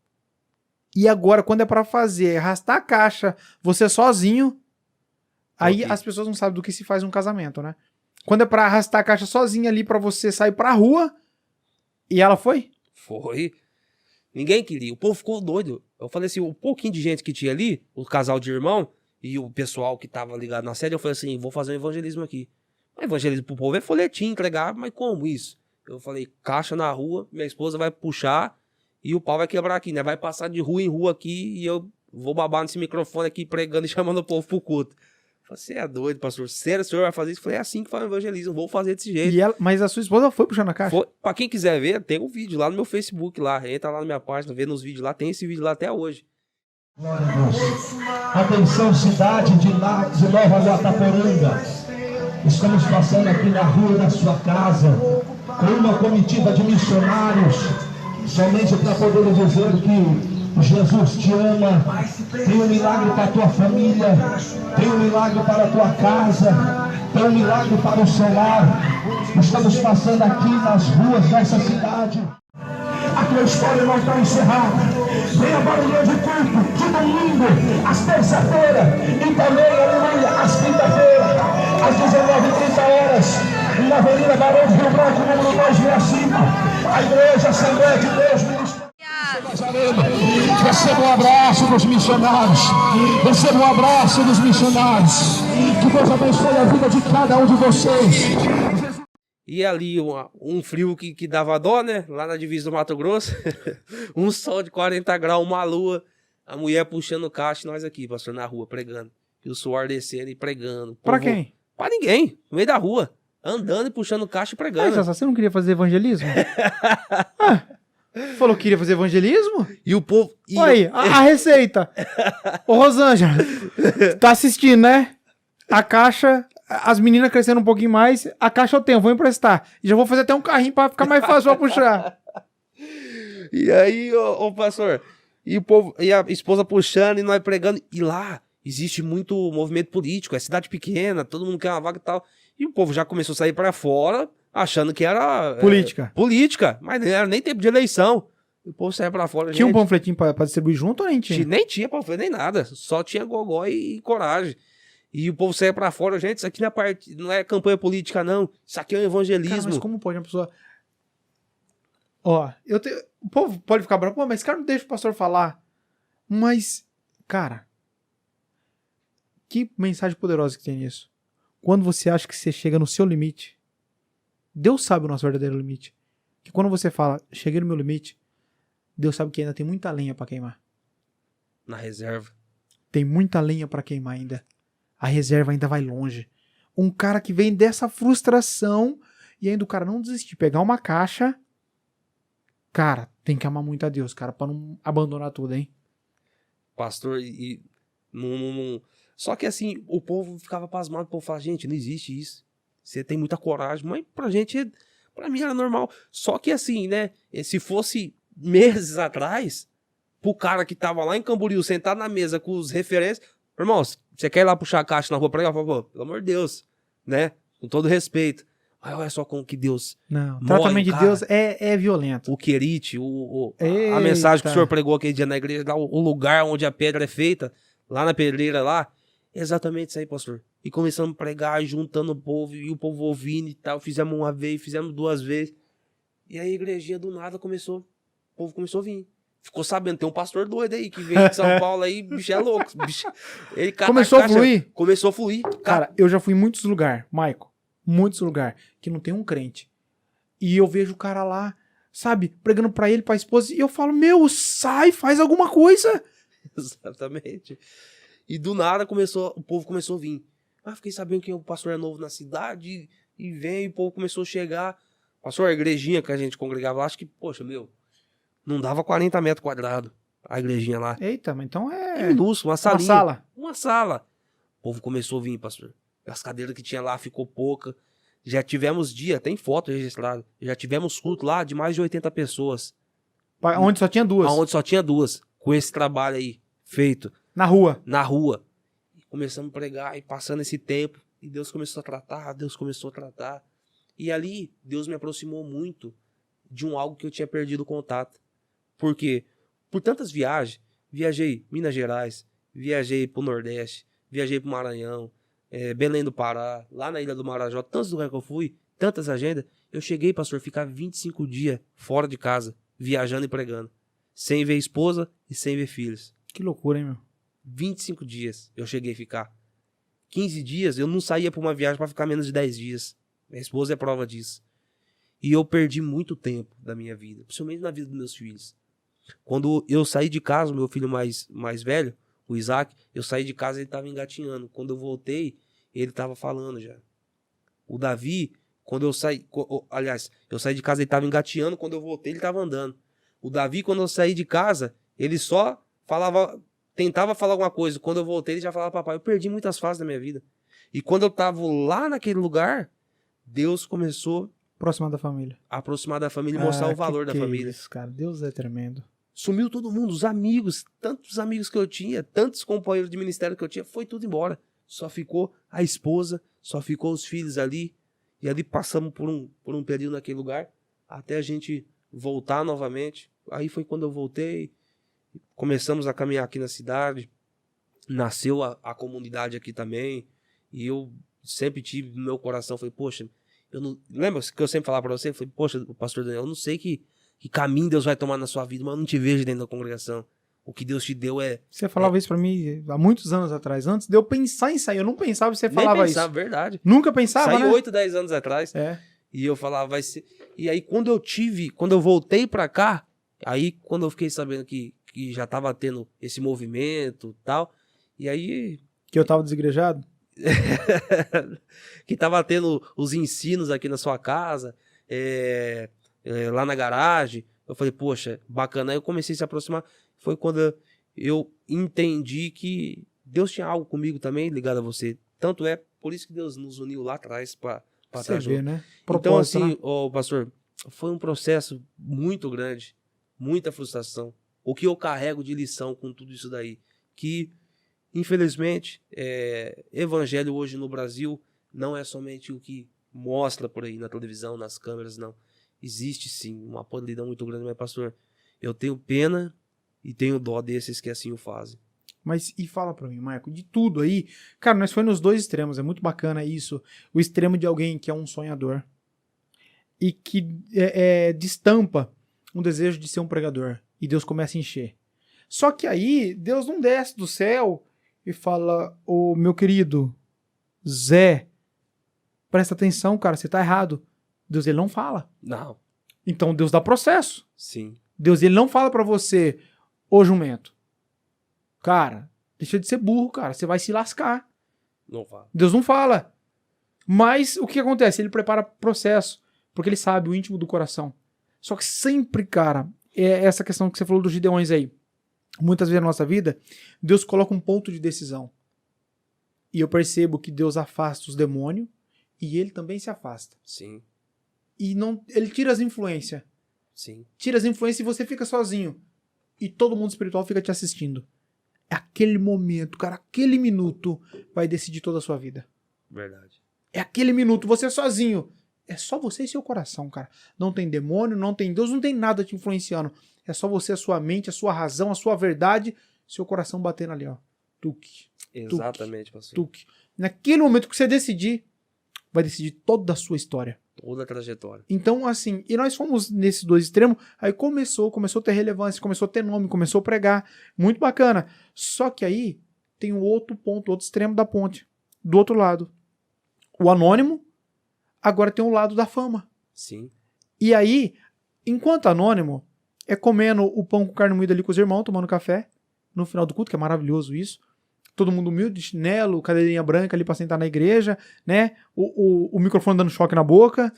E agora, quando é pra fazer, arrastar a caixa, você sozinho, aí as pessoas não sabem do que se faz um casamento, né? Quando é pra arrastar a caixa sozinha ali pra você sair pra rua, e ela foi? Foi. Ninguém queria. O povo ficou doido. Eu falei assim, o pouquinho de gente que tinha ali, o casal de irmão e o pessoal que tava ligado na sede, eu falei assim, vou fazer um evangelismo aqui. O evangelismo pro povo é folhetim, entregar, mas como isso? Eu falei, caixa na rua, minha esposa vai puxar e o pau vai quebrar aqui, né? Vai passar de rua em rua aqui e eu vou babar nesse microfone aqui pregando e chamando o povo pro culto. Eu falei, você é doido, pastor? Sério, o senhor vai fazer isso? Eu falei, é assim que faz o evangelismo, vou fazer desse jeito. Mas a sua esposa foi puxando a caixa? Foi, pra quem quiser ver, tem um vídeo lá no meu Facebook, lá, entra lá na minha página, vê nos vídeos lá, tem esse vídeo lá até hoje. Glória a Deus. Atenção, cidade de Nova Guataporanga. Estamos passando aqui na rua da sua casa com uma comitiva de missionários, somente para poder dizer que Jesus te ama, tem um milagre para a tua família, tem um milagre para a tua casa, tem um milagre para o seu lar. Estamos passando aqui nas ruas dessa cidade. A tua história não está encerrada. Vem a barulho de culto, de domingo, às terça-feira, e também, aleluia, às quinta-feira, às 19h30, na Avenida Barão de Rio Branco, número 2, vem acima, a Igreja Assembleia de Deus, Ministério Nazareno. Receba um abraço dos missionários, receba um abraço dos missionários, que Deus abençoe a vida de cada um de vocês. E ali um frio que dava dó, né? Lá na divisa do Mato Grosso. Um sol de 40 graus, uma lua. A mulher puxando caixa e nós aqui, pastor, na rua, pregando. E o suor descendo e pregando. Pra quem? Pra ninguém. No meio da rua. Andando e puxando caixa e pregando. Mas você não queria fazer evangelismo? Falou que queria fazer evangelismo? E o povo... Olha aí, a receita. Ô, Rosângela, tá assistindo, né? A caixa... As meninas crescendo um pouquinho mais, a caixa eu tenho, vou emprestar. E já vou fazer até um carrinho pra ficar mais fácil pra puxar. E aí, ô pastor, e o povo, e a esposa puxando e nós pregando. E lá existe muito movimento político, é cidade pequena, todo mundo quer uma vaga e tal. E o povo já começou a sair pra fora, achando que era... Política. Política, mas não era nem tempo de eleição. O povo saia pra fora. Tinha um panfletinho pra distribuir junto ou nem tinha? Nem tinha panfleto, nem nada. Só tinha gogó e coragem. E o povo saia pra fora, gente, isso aqui não é campanha política, não. Isso aqui é um evangelismo. Cara, mas como pode uma pessoa... Ó, o povo pode ficar bravo, pô, mas esse cara não deixa o pastor falar. Mas, cara, que mensagem poderosa que tem nisso. Quando você acha que você chega no seu limite, Deus sabe o nosso verdadeiro limite. Que quando você fala, cheguei no meu limite, Deus sabe que ainda tem muita lenha pra queimar. Na reserva. Tem muita lenha pra queimar ainda. A reserva ainda vai longe. Um cara que vem dessa frustração e ainda o cara não desistir, pegar uma caixa, cara, tem que amar muito a Deus, cara, pra não abandonar tudo, hein? Pastor, Só que assim, o povo ficava pasmado, o povo falava, gente, não existe isso. Você tem muita coragem, mas pra gente, pra mim era normal. Só que assim, né, se fosse meses atrás, pro cara que tava lá em Camboriú, sentado na mesa com os referentes, irmãos, você quer ir lá puxar a caixa na rua pra ele? Pelo amor de Deus, né? Com todo respeito. Olha só como que Deus... Não, o Mói, tratamento de cara. Deus é violento. O querite, a Eita. mensagem que o senhor pregou aquele dia na igreja, lá, o lugar onde a pedra é feita, lá na pedreira lá, exatamente isso aí, pastor. E começamos a pregar, juntando o povo, e o povo ouvindo e tal, fizemos uma vez, fizemos 2 vezes, e aí a igrejinha do nada o povo começou a vir. Ficou sabendo, tem um pastor doido aí, que veio de São Paulo aí, bicho é louco, bicho, ele cata Começou a fluir? Começou a fluir. Cara, eu já fui em muitos lugares, Maico, muitos lugares, que não tem um crente. E eu vejo o cara lá, sabe, pregando pra ele, pra esposa, e eu falo, meu, sai, faz alguma coisa. Exatamente. E do nada o povo começou a vir. Ah, fiquei sabendo que o pastor é novo na cidade, e vem, e o povo começou a chegar. Pastor, a igrejinha que a gente congregava lá, acho que, poxa, meu, não dava 40 metros quadrados a igrejinha lá. Eita, mas então É minúsculo, uma salinha. sala. Uma sala. O povo começou a vir, pastor. As cadeiras que tinha lá ficou pouca. Já tivemos dia, tem foto registrada, já tivemos culto lá de mais de 80 pessoas. Onde só tinha 2. Onde só tinha 2. Com esse trabalho aí feito Na rua. na rua. E começamos a pregar e passando esse tempo. E Deus começou a tratar, Deus começou a tratar. E ali, Deus me aproximou muito de algo que eu tinha perdido o contato. Por quê? Por tantas viagens, viajei Minas Gerais, viajei pro Nordeste, viajei pro Maranhão, Belém do Pará, lá na Ilha do Marajó, tantos lugares que eu fui, tantas agendas, eu cheguei, pastor, a ficar 25 dias fora de casa, viajando e pregando, sem ver esposa e sem ver filhos. Que loucura, hein, meu? 25 dias eu cheguei a ficar. 15 dias eu não saía pra uma viagem pra ficar menos de 10 dias. Minha esposa é prova disso. E eu perdi muito tempo da minha vida, principalmente na vida dos meus filhos. Quando eu saí de casa, o meu filho mais velho, o Isaac, eu saí de casa e ele estava engatinhando. Quando eu voltei, ele estava falando já. O Davi, quando eu saí... Aliás, eu saí de casa, ele estava engateando. Quando eu voltei, ele estava andando. O Davi, quando eu saí de casa, ele só falava... Tentava falar alguma coisa. Quando eu voltei, ele já falava, papai, eu perdi muitas fases da minha vida. E quando eu estava lá naquele lugar, Deus começou Próxima da família. a aproximar da família e mostrar o valor da que família. É isso, cara. Deus é tremendo. Sumiu todo mundo, os amigos, tantos amigos que eu tinha, tantos companheiros de ministério que eu tinha, foi tudo embora. Só ficou a esposa, só ficou os filhos ali. E ali passamos por um período naquele lugar, até a gente voltar novamente. Aí foi quando eu voltei, começamos a caminhar aqui na cidade, nasceu a comunidade aqui também, e eu sempre tive no meu coração, falei, poxa, eu não... Lembra que eu sempre falava pra você? Falei, poxa, pastor Daniel, eu não sei que caminho Deus vai tomar na sua vida, mas eu não te vejo dentro da congregação. O que Deus te deu é... Você falava isso pra mim há muitos anos atrás. Antes de eu pensar em sair, eu não pensava que você Nem falava pensava, isso. verdade. Nunca pensava, Saí né? 8, 10 anos atrás. É. E eu falava, vai ser... E aí, quando eu voltei pra cá, aí quando eu fiquei sabendo que já tava tendo esse movimento e tal, e aí... Que eu tava desigrejado? que tava tendo os ensinos aqui na sua casa, lá na garagem. Eu falei, poxa, bacana. Aí eu comecei a se aproximar. Foi quando eu entendi que Deus tinha algo comigo também ligado a você. Tanto é, por isso que Deus nos uniu lá atrás pra Você estar junto. vê, né? Então, Propósito, assim, né? pastor, foi um processo muito grande, muita frustração. O que eu carrego de lição com tudo isso daí? Que, infelizmente, evangelho hoje no Brasil não é somente o que mostra por aí na televisão, nas câmeras, não. Existe, sim, uma podridão muito grande, mas, pastor, eu tenho pena e tenho dó desses que assim o fazem. Mas, e fala pra mim, Marco, de tudo aí, cara, nós foi nos 2 extremos, é muito bacana isso, o extremo de alguém que é um sonhador e que destampa um desejo de ser um pregador, e Deus começa a encher. Só que aí, Deus não desce do céu e fala, ô meu querido Zé, presta atenção, cara, você tá errado. Deus, ele não fala. Não. Então Deus dá processo. Sim. Deus, ele não fala pra você, ô jumento, cara, deixa de ser burro, cara, você vai se lascar. Não fala. Deus não fala. Mas o que acontece? Ele prepara processo, porque ele sabe o íntimo do coração. Só que sempre, cara, é essa questão que você falou dos Gideões aí. Muitas vezes na nossa vida, Deus coloca um ponto de decisão. E eu percebo que Deus afasta os demônios e ele também se afasta. Sim. E não, ele tira as influências. Sim. Tira as influências e você fica sozinho. E todo mundo espiritual fica te assistindo. Aquele momento, cara, aquele minuto vai decidir toda a sua vida. Verdade. É aquele minuto, você sozinho. É só você e seu coração, cara. Não tem demônio, não tem Deus, não tem nada te influenciando. É só você, a sua mente, a sua razão, a sua verdade, seu coração batendo ali, ó. Tuque. Exatamente, pastor. Tuque. Naquele momento que você decidir, vai decidir toda a sua história. Toda a trajetória. Então, assim, e nós fomos nesses dois extremos, aí começou a ter relevância, começou a ter nome, começou a pregar. Muito bacana. Só que aí tem o outro ponto, outro extremo da ponte. Do outro lado. O anônimo, agora tem o lado da fama. Sim. E aí, enquanto anônimo, é comendo o pão com carne moída ali com os irmãos, tomando café, no final do culto, que é maravilhoso isso. Todo mundo humilde, chinelo, cadeirinha branca ali pra sentar na igreja, né? O microfone dando choque na boca.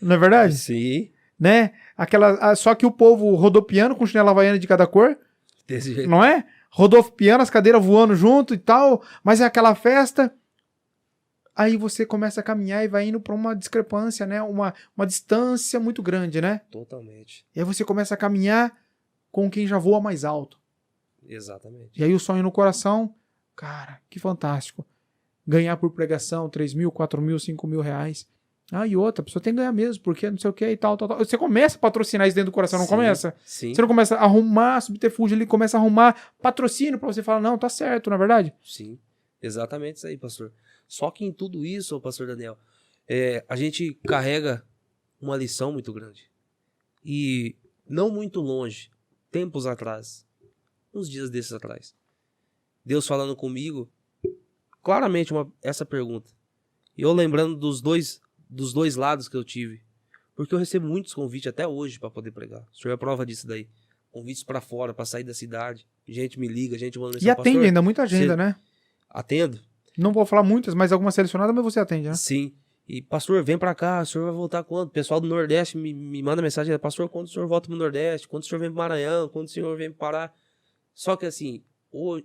Não é verdade? Sim. Né? Só que o povo rodopiando com chinela havaiana de cada cor, Desse jeito. não é? Rodopiando, as cadeiras voando junto e tal, mas é aquela festa. Aí você começa a caminhar e vai indo pra uma discrepância, né? Uma distância muito grande, né? Totalmente. E aí você começa a caminhar com quem já voa mais alto. Exatamente. E aí o sonho no coração, cara, que fantástico. Ganhar por pregação 3 mil, 4 mil, 5 mil reais. Ah, e outra, a pessoa tem que ganhar mesmo, porque não sei o que e tal. Você começa a patrocinar isso dentro do coração, não Sim, começa? Sim. Você não começa a arrumar subterfúgio ali, começa a arrumar patrocínio pra você falar, não, tá certo, não é verdade? Sim. Exatamente isso aí, pastor. Só que em tudo isso, ô pastor Daniel, a gente carrega uma lição muito grande. E não muito longe, tempos atrás, uns dias desses atrás, Deus falando comigo, claramente essa pergunta. E eu lembrando dos dois lados que eu tive. Porque eu recebo muitos convites até hoje para poder pregar. O senhor é prova disso daí. Convites para fora, para sair da cidade. Gente me liga, gente manda mensagem. E atende ainda muita agenda, né? Atendo? Não vou falar muitas, mas algumas selecionadas, mas você atende, né? Sim. E, pastor, vem pra cá, o senhor vai voltar quando? O pessoal do Nordeste me manda mensagem, pastor, quando o senhor volta pro Nordeste? Quando o senhor vem pro Maranhão? Quando o senhor vem pro Pará? Só que assim,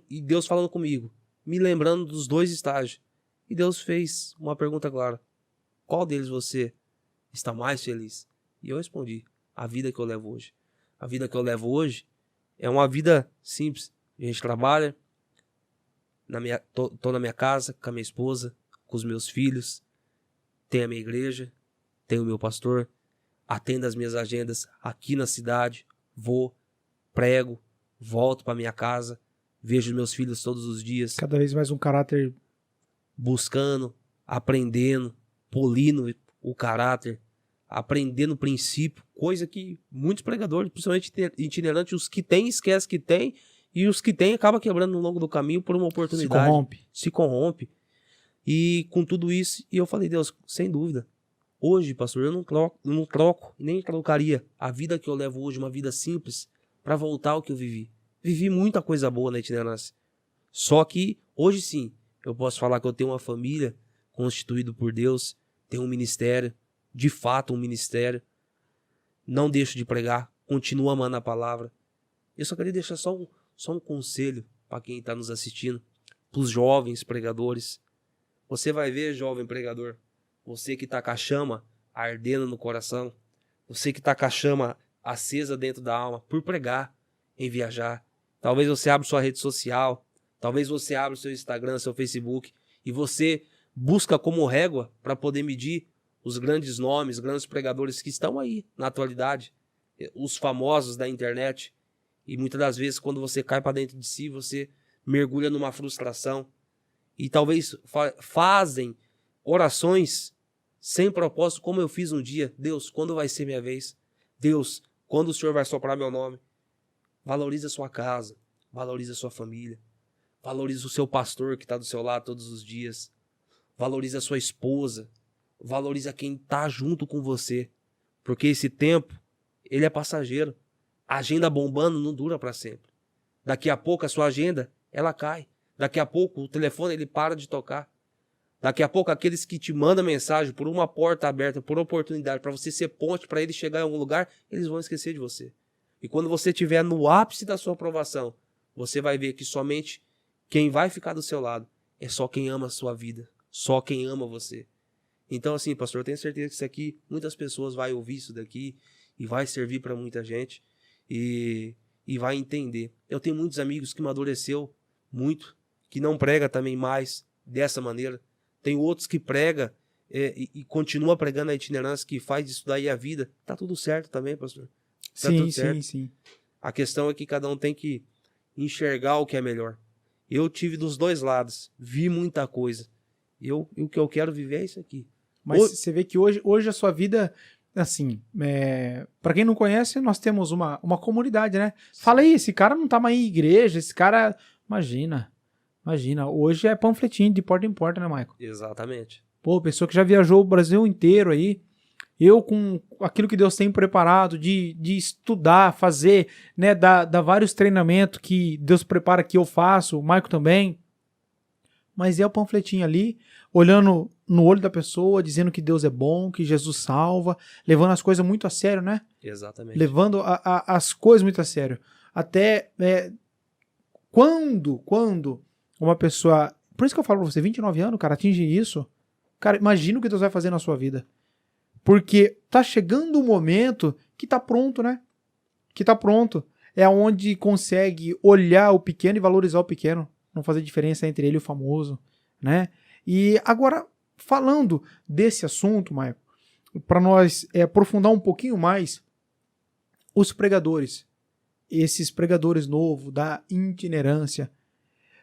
e Deus falando comigo, me lembrando dos dois estágios. E Deus fez uma pergunta clara. Qual deles você está mais feliz? E eu respondi, a vida que eu levo hoje. A vida que eu levo hoje é uma vida simples. A gente trabalha, tô na minha casa, com a minha esposa, com os meus filhos, tenho a minha igreja, tenho o meu pastor, atendo as minhas agendas aqui na cidade, vou, prego, volto para minha casa, vejo os meus filhos todos os dias. Cada vez mais um caráter... Buscando, aprendendo, polindo o caráter, aprendendo o princípio, coisa que muitos pregadores, principalmente itinerantes, os que têm, esquecem que têm, e os que têm acabam quebrando no longo do caminho por uma oportunidade. Se corrompe. E com tudo isso, e eu falei, Deus, sem dúvida, hoje, pastor, eu não troco, nem trocaria a vida que eu levo hoje, uma vida simples, para voltar ao que eu vivi. Vivi muita coisa boa na itinerância. Só que, hoje sim, eu posso falar que eu tenho uma família constituída por Deus, tenho um ministério, de fato um ministério. Não deixo de pregar, continuo amando a palavra. Eu só queria deixar só um conselho para quem está nos assistindo, para os jovens pregadores. Você vai ver, jovem pregador, você que está com a chama ardendo no coração, você que está com a chama acesa dentro da alma, por pregar, em viajar. Talvez você abra sua rede social, talvez você abra o seu Instagram, seu Facebook, e você busca como régua para poder medir os grandes nomes, grandes pregadores que estão aí na atualidade, os famosos da internet. E muitas das vezes, quando você cai para dentro de si, você mergulha numa frustração. E talvez fazem orações sem propósito, como eu fiz um dia. Deus, quando vai ser minha vez? Deus, quando o Senhor vai soprar meu nome? Valorize a sua casa, valorize a sua família. Valorize o seu pastor que está do seu lado todos os dias. Valorize a sua esposa. Valorize a quem está junto com você. Porque esse tempo, ele é passageiro. A agenda bombando não dura para sempre. Daqui a pouco a sua agenda, ela cai. Daqui a pouco o telefone, ele para de tocar. Daqui a pouco aqueles que te mandam mensagem por uma porta aberta, por oportunidade, para você ser ponte, para ele chegar em algum lugar, eles vão esquecer de você. E quando você estiver no ápice da sua aprovação, você vai ver que somente quem vai ficar do seu lado é só quem ama a sua vida, só quem ama você. Então assim, pastor, eu tenho certeza que isso aqui, muitas pessoas vão ouvir isso daqui e vai servir para muita gente e vai entender. Eu tenho muitos amigos que amadureceu muito, que não prega também mais dessa maneira. Tem outros que prega e continua pregando a itinerância, que faz isso daí a vida, tá tudo certo também, pastor. Tá Sim, tudo certo. sim. A questão é que cada um tem que enxergar o que é melhor. Eu tive dos dois lados, vi muita coisa. O que eu quero viver é isso aqui. Mas você vê que hoje a sua vida, assim, para quem não conhece, nós temos uma comunidade, né? Fala aí, esse cara não tá mais em igreja, esse cara... Imagina, hoje é panfletinho de porta em porta, né, Michael? Exatamente. Pô, pessoa que já viajou o Brasil inteiro aí, eu com aquilo que Deus tem preparado de estudar, fazer, né, dar vários treinamentos que Deus prepara que eu faço, o Michael também, mas é o panfletinho ali, olhando no olho da pessoa, dizendo que Deus é bom, que Jesus salva, levando as coisas muito a sério, né? Exatamente. Levando as coisas muito a sério. Até quando uma pessoa... Por isso que eu falo pra você, 29 anos, cara, atinge isso, cara, imagina o que Deus vai fazer na sua vida. Porque tá chegando um momento que tá pronto, né? Que tá pronto. É onde consegue olhar o pequeno e valorizar o pequeno. Não fazer diferença entre ele e o famoso, né? E agora, falando desse assunto, Maicon, para nós aprofundar um pouquinho mais, os pregadores, esses pregadores novos da itinerância,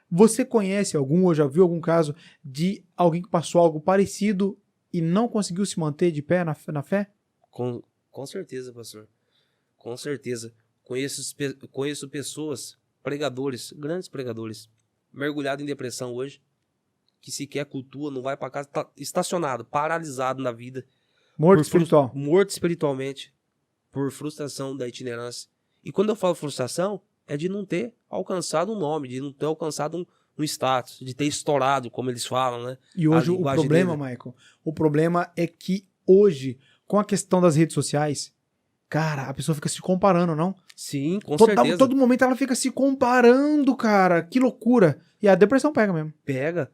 você conhece algum ou já viu algum caso de alguém que passou algo parecido e não conseguiu se manter de pé na fé? Com certeza, pastor. Com certeza. Conheço pessoas, pregadores, grandes pregadores, mergulhados em depressão hoje, que sequer cultua, não vai para casa, tá estacionado, paralisado na vida. Morto espiritual. Morto espiritualmente, por frustração da itinerância. E quando eu falo frustração, é de não ter alcançado um nome, de não ter alcançado um status, de ter estourado, como eles falam, né? E hoje o problema, Michael, o problema é que hoje, com a questão das redes sociais, cara, a pessoa fica se comparando, não? Sim, com certeza. Todo momento ela fica se comparando, cara. Que loucura. E a depressão pega mesmo. Pega.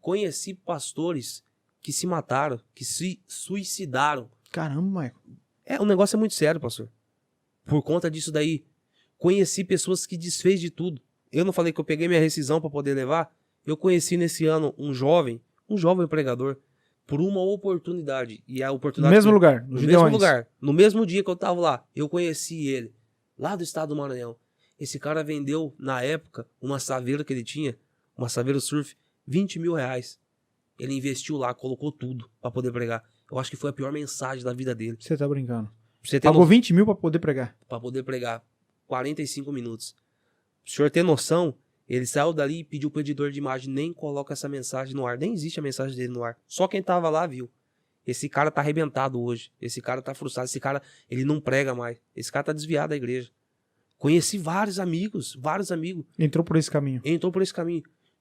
Conheci pastores que se mataram, que se suicidaram. Caramba, Michael. O negócio é muito sério, pastor. Por conta disso daí, conheci pessoas que desfez de tudo. Eu não falei que eu peguei minha rescisão para poder levar? Eu conheci nesse ano um jovem pregador, por uma oportunidade. E a oportunidade... No mesmo lugar. No mesmo lugar. No mesmo dia que eu tava lá, eu conheci ele, lá do estado do Maranhão. Esse cara vendeu, na época, uma saveira que ele tinha, uma saveira surf, 20 mil reais. Ele investiu lá, colocou tudo para poder pregar. Eu acho que foi a pior mensagem da vida dele. Você tá brincando. Você pagou 20 mil para poder pregar. Para poder pregar. 45 minutos. O senhor ter noção, ele saiu dali e pediu pro editor de imagem, nem coloca essa mensagem no ar. Nem existe a mensagem dele no ar. Só quem tava lá viu. Esse cara tá arrebentado hoje. Esse cara tá frustrado. Esse cara, ele não prega mais. Esse cara tá desviado da igreja. Conheci vários amigos. Entrou por esse caminho.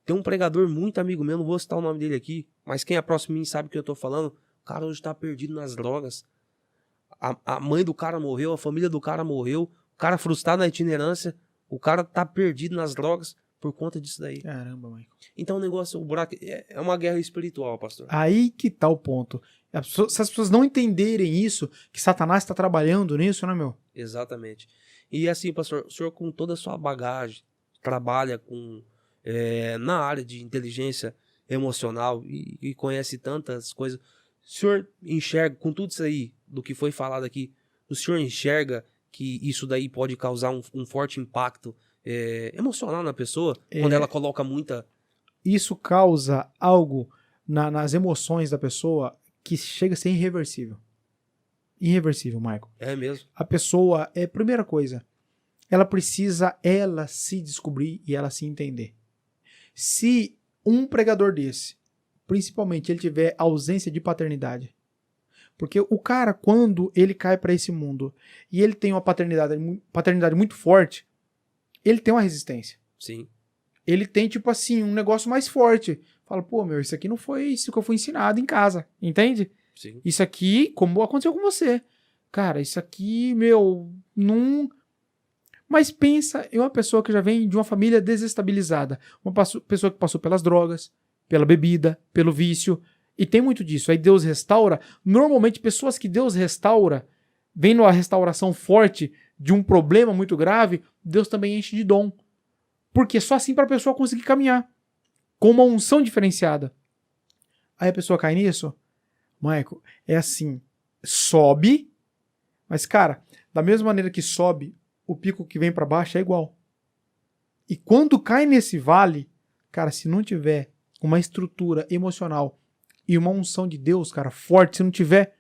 Tem um pregador muito amigo meu, não vou citar o nome dele aqui, mas quem é próximo de mim sabe o que eu tô falando. O cara hoje tá perdido nas drogas. A mãe do cara morreu, a família do cara morreu, o cara frustrado na itinerância, o cara tá perdido nas drogas por conta disso daí. Caramba, Michael. Então o negócio, o buraco, é uma guerra espiritual, pastor. Aí que tá o ponto. Se as pessoas não entenderem isso, que Satanás está trabalhando nisso, né, meu? Exatamente. E assim, pastor, o senhor com toda a sua bagagem, trabalha na área de inteligência emocional e conhece tantas coisas. O senhor enxerga, com tudo isso aí, do que foi falado aqui, o senhor enxerga que isso daí pode causar um forte impacto emocional na pessoa, quando ela coloca muita... Isso causa algo nas emoções da pessoa que chega a ser irreversível. Irreversível, Michael. É mesmo. A pessoa, primeira coisa, ela precisa se descobrir e ela se entender. Se um pregador desse, principalmente ele tiver ausência de paternidade, porque o cara, quando ele cai para esse mundo e ele tem uma paternidade muito forte, ele tem uma resistência. Sim. Ele tem, tipo assim, um negócio mais forte. Fala, pô, meu, isso aqui não foi isso que eu fui ensinado em casa, entende? Sim. Isso aqui, como aconteceu com você. Cara, isso aqui, meu, não... Mas pensa em uma pessoa que já vem de uma família desestabilizada. Uma pessoa que passou pelas drogas, pela bebida, pelo vício. E tem muito disso. Aí Deus restaura. Normalmente, pessoas que Deus restaura, vem numa restauração forte de um problema muito grave, Deus também enche de dom. Porque só assim para a pessoa conseguir caminhar. Com uma unção diferenciada. Aí a pessoa cai nisso, Michael, é assim, sobe, mas, cara, da mesma maneira que sobe, o pico que vem pra baixo é igual. E quando cai nesse vale, cara, se não tiver uma estrutura emocional e uma unção de Deus, cara, forte, se não tiver,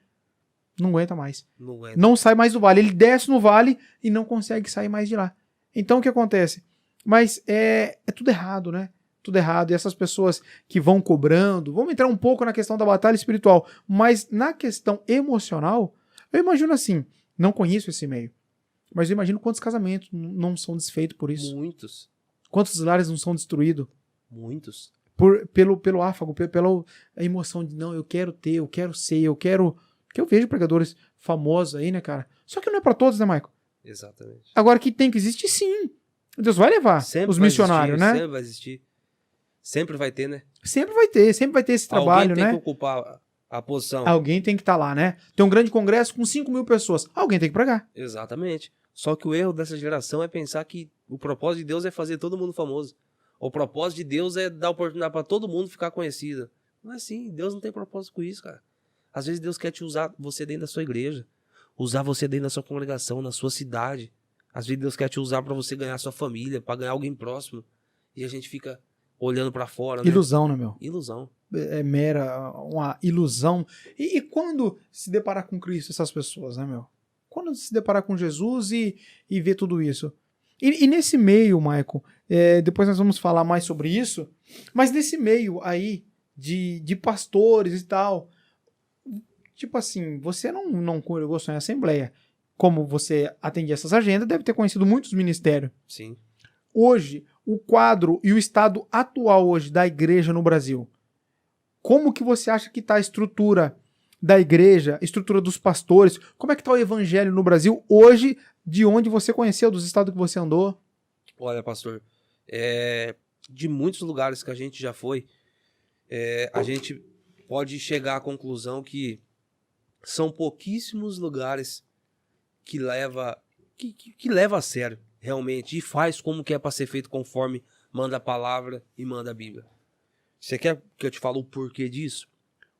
não aguenta mais. Não aguenta. Não sai mais do vale. Ele desce no vale e não consegue sair mais de lá. Então, o que acontece? Mas é tudo errado, né? Tudo errado. E essas pessoas que vão cobrando, vamos entrar um pouco na questão da batalha espiritual, mas na questão emocional, eu imagino assim, não conheço esse meio, mas eu imagino quantos casamentos não são desfeitos por isso. Muitos. Quantos lares não são destruídos Muitos. pelo áfago, pela emoção de não, eu quero ter, eu quero ser, eu quero... Que eu vejo pregadores famosos aí, né, cara? Só que não é pra todos, né, Michael? Exatamente. Agora que tem que existir, sim. Deus vai levar Sempre os vai missionários, existir, né? Sempre vai existir. Sempre vai ter, né? Sempre vai ter esse trabalho, Alguém tem né? que ocupar a posição. Alguém tem que estar lá, né? Tem um grande congresso com 5.000 pessoas. Alguém tem que pregar. Exatamente. Só que o erro dessa geração é pensar que o propósito de Deus é fazer todo mundo famoso. O propósito de Deus é dar oportunidade para todo mundo ficar conhecido. Não é assim. Deus não tem propósito com isso, cara. Às vezes Deus quer te usar você dentro da sua igreja. Usar você dentro da sua congregação, na sua cidade. Às vezes Deus quer te usar para você ganhar sua família, para ganhar alguém próximo. E a gente fica olhando para fora, né? Ilusão, né, meu? Ilusão. É mera uma ilusão. E quando se deparar com Cristo, essas pessoas, né, meu? Quando se deparar com Jesus e ver tudo isso. E nesse meio, Michael, depois nós vamos falar mais sobre isso, mas nesse meio aí de pastores e tal, tipo assim, você não congregou só em assembleia. Como você atendia essas agendas, deve ter conhecido muitos ministérios. Sim. Hoje, o quadro e o estado atual hoje da igreja no Brasil, como que você acha que está a estrutura da igreja, a estrutura dos pastores? Como é que está o evangelho no Brasil hoje, de onde você conheceu, dos estados que você andou? Olha, pastor, de muitos lugares que a gente já foi, a gente pode chegar à conclusão que são pouquíssimos lugares que leva a sério, realmente, e faz como que é para ser feito conforme manda a palavra e manda a Bíblia. Você quer que eu te fale o porquê disso?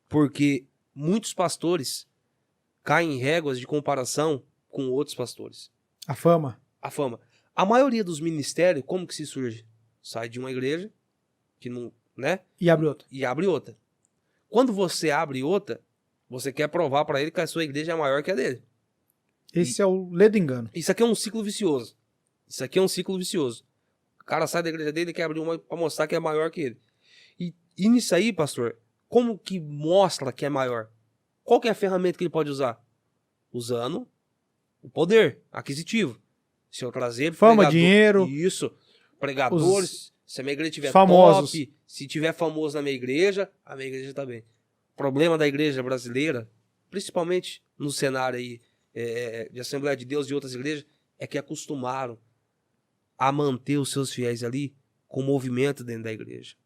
Porque muitos pastores caem em réguas de comparação com outros pastores. A fama. A fama. A maioria dos ministérios, como que se surge? Sai de uma igreja, que não, né? E abre outra. E abre outra. Quando você abre outra, você quer provar para ele que a sua igreja é maior que a dele. Esse é o ledo engano. Isso aqui é um ciclo vicioso. Isso aqui é um ciclo vicioso. O cara sai da igreja dele e quer abrir uma para mostrar que é maior que ele. E nisso aí, pastor, como que mostra que é maior? Qual que é a ferramenta que ele pode usar? Usando o poder aquisitivo. Se eu trazer fama, dinheiro. Isso. Pregadores. Se a minha igreja tiver famosos. top, se tiver famoso na minha igreja, a minha igreja tá bem. O problema da igreja brasileira, principalmente no cenário aí de Assembleia de Deus e outras igrejas, é que acostumaram a manter os seus fiéis ali com movimento dentro da igreja.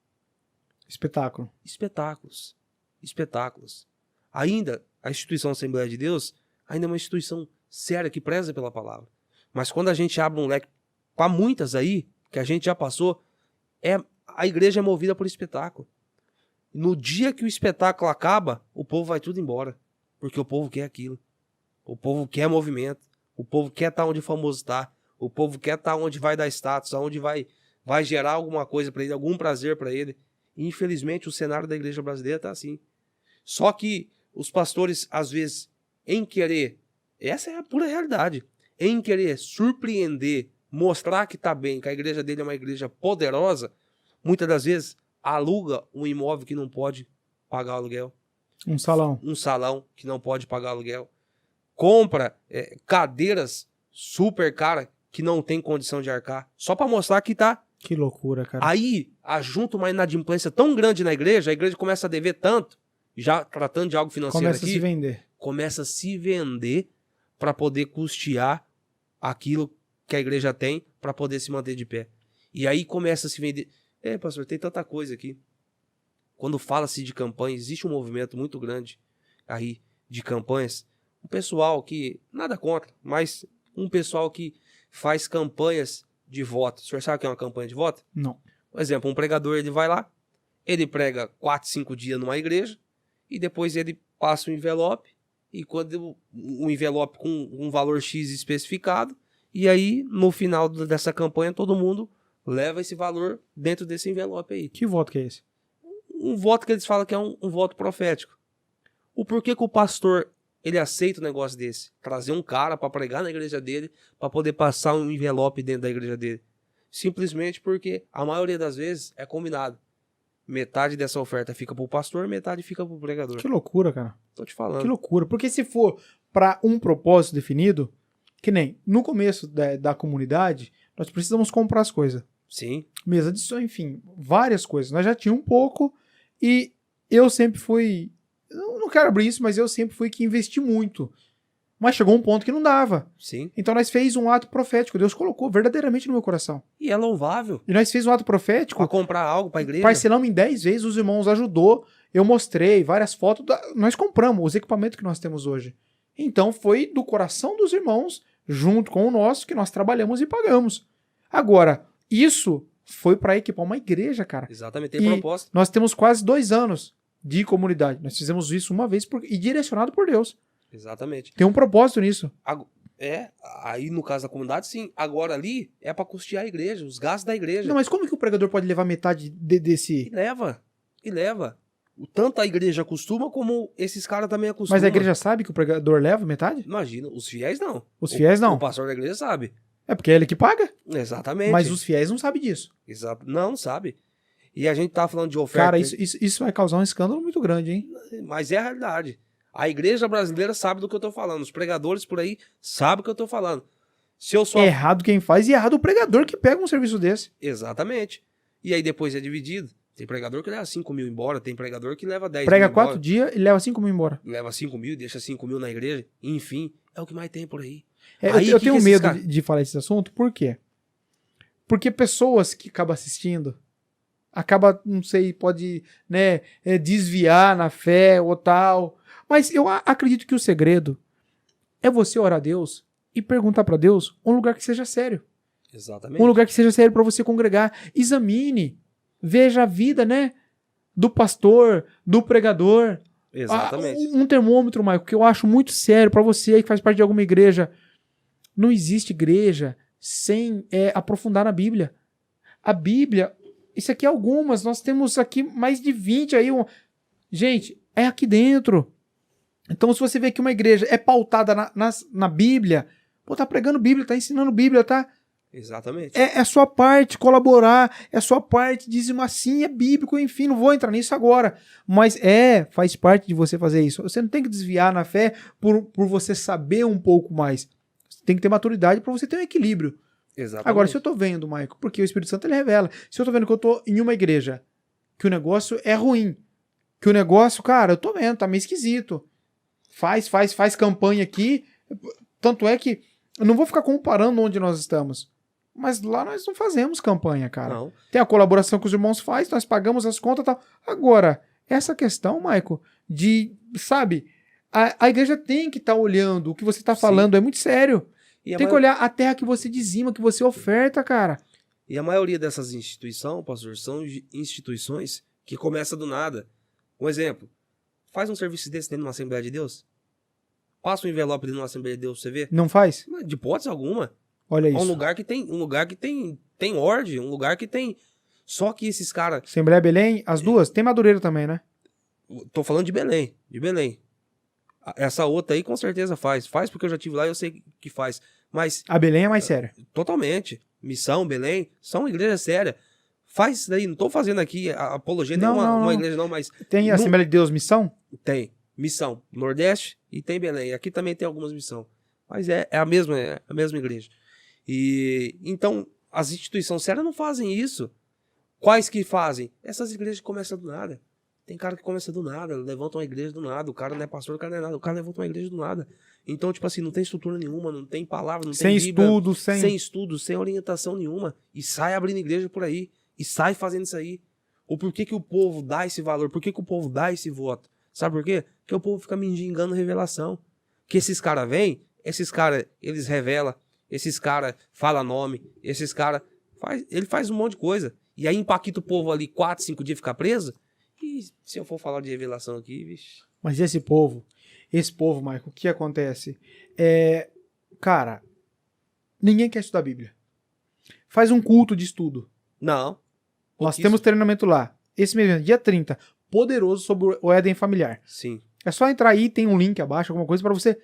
Espetáculo. Espetáculos. Espetáculos. Ainda, a instituição Assembleia de Deus ainda é uma instituição séria que preza pela palavra. Mas quando a gente abre um leque para muitas aí, que a gente já passou, a igreja é movida por espetáculo. No dia que o espetáculo acaba, o povo vai tudo embora. Porque o povo quer aquilo. O povo quer movimento. O povo quer estar onde o famoso está. O povo quer estar onde vai dar status, onde vai gerar alguma coisa para ele, algum prazer para ele. E, infelizmente, o cenário da igreja brasileira está assim. Só que os pastores, às vezes, em querer, essa é a pura realidade, em querer surpreender, mostrar que está bem, que a igreja dele é uma igreja poderosa, muitas das vezes aluga um imóvel que não pode pagar aluguel. Um salão. Um salão que não pode pagar aluguel. Compra cadeiras super caras que não tem condição de arcar, só para mostrar que tá. Que loucura, cara. Aí, ajunta uma inadimplência tão grande na igreja, a igreja começa a dever tanto, já tratando de algo financeiro Começa aqui, a se vender. começa a se vender para poder custear aquilo que a igreja tem para poder se manter de pé. E aí começa a se vender. Pastor, tem tanta coisa aqui. Quando fala-se de campanha, existe um movimento muito grande aí de campanhas. Um pessoal que, nada contra, mas um pessoal que faz campanhas de voto. O senhor sabe o que é uma campanha de voto? Não. Por exemplo, um pregador, ele vai lá, ele prega 4, 5 dias numa igreja, e depois ele passa o envelope, e quando o envelope com um valor X especificado, e aí, no final dessa campanha, todo mundo leva esse valor dentro desse envelope aí. Que voto que é esse? Um voto que eles falam que é um voto profético. O porquê que o pastor, ele aceita um negócio desse? Trazer um cara para pregar na igreja dele, para poder passar um envelope dentro da igreja dele. Simplesmente porque a maioria das vezes é combinado. Metade dessa oferta fica pro pastor, metade fica pro pregador. Que loucura, cara. Tô te falando. Que loucura. Porque se for para um propósito definido, que nem no começo da comunidade, nós precisamos comprar as coisas. Sim. Mesa de som, enfim, várias coisas. Nós já tínhamos um pouco e eu sempre fui... Eu não quero abrir isso, mas eu sempre fui que investi muito. Mas chegou um ponto que não dava. Sim. Então nós fez um ato profético. Deus colocou verdadeiramente no meu coração. E é louvável. E nós fez um ato profético. Pra comprar algo pra igreja. Parcelamos em 10 vezes, os irmãos ajudou. Eu mostrei várias fotos. Nós compramos os equipamentos que nós temos hoje. Então foi do coração dos irmãos, junto com o nosso, que nós trabalhamos e pagamos. Agora, isso foi para equipar uma igreja, cara. Exatamente, tem propósito. Nós temos quase 2 anos de comunidade. Nós fizemos isso uma vez e direcionado por Deus. Exatamente. Tem um propósito nisso. Aí no caso da comunidade, sim. Agora ali é pra custear a igreja, os gastos da igreja. Não, mas como que o pregador pode levar metade desse... E leva. Tanto a igreja acostuma, como esses caras também acostumam. Mas a igreja sabe que o pregador leva metade? Imagina, os fiéis não. Os fiéis não. O pastor da igreja sabe. É porque é ele que paga. Exatamente. Mas os fiéis não sabem disso. Exato. Não sabe. E a gente tá falando de oferta. Cara, isso vai causar um escândalo muito grande, hein? Mas é a realidade. A igreja brasileira sabe do que eu tô falando. Os pregadores por aí sabem do que eu tô falando. Se eu sou... É errado quem faz e é errado o pregador que pega um serviço desse. Exatamente. E aí depois é dividido. Tem pregador que leva 5 mil embora, tem pregador que leva 10 Prega mil embora. 4 dias e leva 5 mil embora. Leva 5 mil, deixa 5 mil na igreja. Enfim, é o que mais tem por aí. Eu tenho medo de falar esse assunto, por quê? Porque pessoas que acabam assistindo, não sei, pode, né, desviar na fé ou tal. Mas eu acredito que o segredo é você orar a Deus e perguntar para Deus um lugar que seja sério. Exatamente. Um lugar que seja sério para você congregar. Examine, veja a vida, né, do pastor, do pregador. Exatamente. Um termômetro, Maico, que eu acho muito sério para você aí que faz parte de alguma igreja. Não existe igreja sem aprofundar na Bíblia. A Bíblia, isso aqui é algumas, nós temos aqui mais de 20 aí. Gente, é aqui dentro. Então, se você vê que uma igreja é pautada na Bíblia, pô, tá pregando Bíblia, tá ensinando Bíblia, tá? Exatamente. É sua parte colaborar, é sua parte dizimar, sim, é bíblico, enfim, não vou entrar nisso agora. Mas faz parte de você fazer isso. Você não tem que desviar na fé por você saber um pouco mais. Você tem que ter maturidade para você ter um equilíbrio. Exatamente. Agora, se eu tô vendo, Maico, porque o Espírito Santo ele revela, se eu tô vendo que eu tô em uma igreja, que o negócio é ruim, que o negócio, cara, eu tô vendo, tá meio esquisito. Faz campanha aqui, tanto é que eu não vou ficar comparando onde nós estamos. Mas lá nós não fazemos campanha, cara. Não. Tem a colaboração que os irmãos fazem, nós pagamos as contas e tal. Agora, essa questão, Maico, sabe, a igreja tem que estar olhando o que você está falando, é muito sério. Tem que olhar a terra que você dizima, que você oferta, cara. E a maioria dessas instituições, pastor, são instituições que começam do nada. Um exemplo, faz um serviço desse dentro de uma Assembleia de Deus. Passa um envelope dentro de uma Assembleia de Deus, você vê? Não faz? De hipótese alguma. Olha isso. É um lugar que tem ordem, um lugar que tem... Só que esses caras... Assembleia Belém, as duas? Tem Madureira também, né? Tô falando de Belém, Essa outra aí com certeza faz. Faz porque eu já estive lá e eu sei que faz. Mas... A Belém é mais séria. Totalmente. Missão, Belém, são igrejas sérias. Faz isso daí, não tô fazendo aqui a apologia de uma igreja não, mas... Tem a Assembleia de Deus Missão? Tem. Missão, Nordeste e tem Belém. Aqui também tem algumas missões. Mas é a mesma igreja. E então, as instituições sérias não fazem isso. Quais que fazem? Essas igrejas começam do nada. Tem cara que começa do nada, levanta uma igreja do nada. O cara não é pastor, o cara não é nada. O cara levanta uma igreja do nada. Então, tipo assim, não tem estrutura nenhuma, não tem palavra, não tem Bíblia. Sem estudo, sem orientação nenhuma. E sai abrindo igreja por aí. E sai fazendo isso aí. Ou por que o povo dá esse valor? Por que o povo dá esse voto? Sabe por quê? Porque o povo fica mendigando revelação. Que esses caras vêm, eles revelam. Esses caras falam nome. Esses caras... Ele faz um monte de coisa. E aí empaquita o povo ali 4, 5 dias ficar preso. E se eu for falar de revelação aqui, vixe... Mas esse povo, Michael, o que acontece? Cara, ninguém quer estudar a Bíblia. Faz um culto de estudo. Não. Nós temos treinamento lá. Esse mês, dia 30, poderoso sobre o Éden familiar. Sim. É só entrar aí, tem um link abaixo, alguma coisa para você.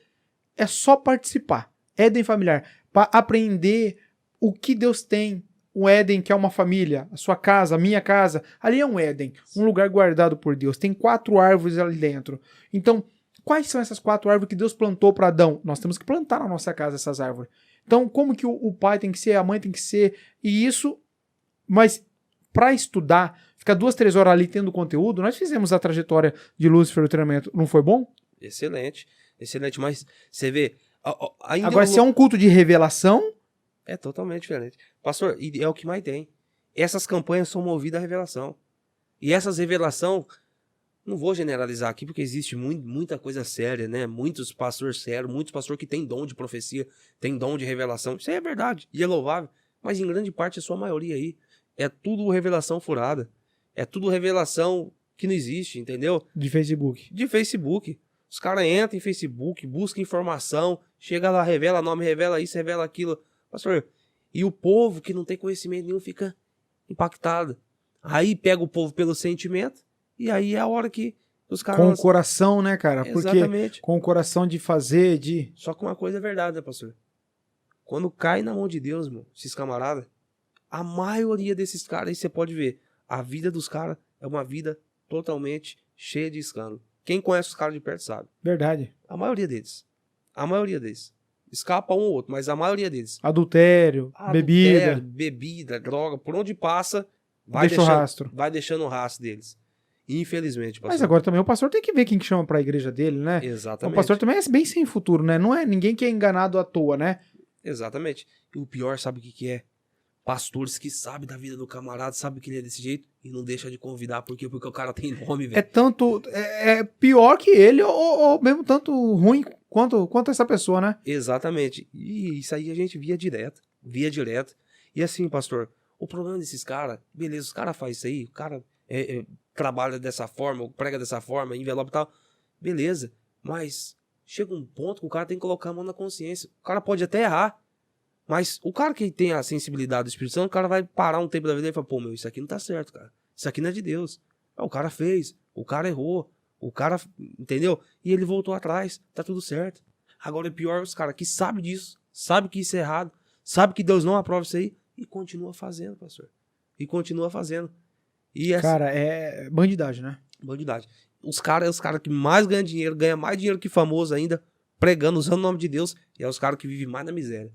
É só participar. Éden familiar. Para aprender o que Deus tem. O Éden, que é uma família. A sua casa, a minha casa. Ali é um Éden. Um lugar guardado por Deus. Tem 4 árvores ali dentro. Então, quais são essas 4 árvores que Deus plantou para Adão? Nós temos que plantar na nossa casa essas árvores. Então, como que o pai tem que ser, a mãe tem que ser. E isso... Mas, para estudar, ficar 2, 3 horas ali tendo conteúdo, nós fizemos a trajetória de Lúcifer, o treinamento. Não foi bom? Excelente. Excelente. Mas você vê... Ainda Agora, se é um culto de revelação... É totalmente diferente. Pastor, e é o que mais tem. Essas campanhas são movidas à revelação. E essas revelações, não vou generalizar aqui, porque existe muita coisa séria, né? Muitos pastores sérios, muitos pastores que têm dom de profecia, têm dom de revelação. Isso aí é verdade, e é louvável. Mas em grande parte, a sua maioria aí, é tudo revelação furada. É tudo revelação que não existe, entendeu? De Facebook. De Facebook. Os caras entram em Facebook, buscam informação, chega lá, revela nome, revela isso, revela aquilo. Pastor, e o povo que não tem conhecimento nenhum fica impactado. Aí pega o povo pelo sentimento, e aí é a hora que os caras... Com o coração, né, cara? Exatamente. Porque com o coração de fazer, de... Só que uma coisa é verdade, né, pastor? Quando cai na mão de Deus, irmão, esses camaradas, a maioria desses caras aí você pode ver, a vida dos caras é uma vida totalmente cheia de escândalo. Quem conhece os caras de perto sabe. Verdade. A maioria deles. A maioria deles. Escapa um ou outro, mas a maioria deles. Adultério, bebida, droga, por onde passa, deixa o rastro. Vai deixando o rastro deles. Infelizmente, pastor. Mas agora também o pastor tem que ver quem que chama pra igreja dele, né? Exatamente. O pastor também é bem sem futuro, né? Não é ninguém que é enganado à toa, né? Exatamente. E o pior, sabe o que é? Pastores que sabem da vida do camarada, sabem que ele é desse jeito e não deixa de convidar. Por quê? Porque o cara tem nome, velho. É tanto... É pior que ele ou mesmo tanto ruim quanto essa pessoa, né? Exatamente. E isso aí a gente via direto. E assim, pastor, o problema desses caras, beleza, os caras fazem isso aí, o cara trabalha dessa forma, prega dessa forma, envelope e tal, beleza. Mas chega um ponto que o cara tem que colocar a mão na consciência. O cara pode até errar, mas o cara que tem a sensibilidade do Espírito Santo, o cara vai parar um tempo da vida e falar, pô, meu, isso aqui não tá certo, cara. Isso aqui não é de Deus. O cara fez, o cara errou, o cara, entendeu? E ele voltou atrás, tá tudo certo. Agora é pior os caras que sabem disso, sabem que isso é errado, sabem que Deus não aprova isso aí e continua fazendo, pastor. E continua fazendo. E essa... Cara, é bandidagem, né? Bandidagem. Os caras que mais ganham dinheiro, ganham mais dinheiro que famoso ainda, pregando, usando o nome de Deus, e é os caras que vivem mais na miséria.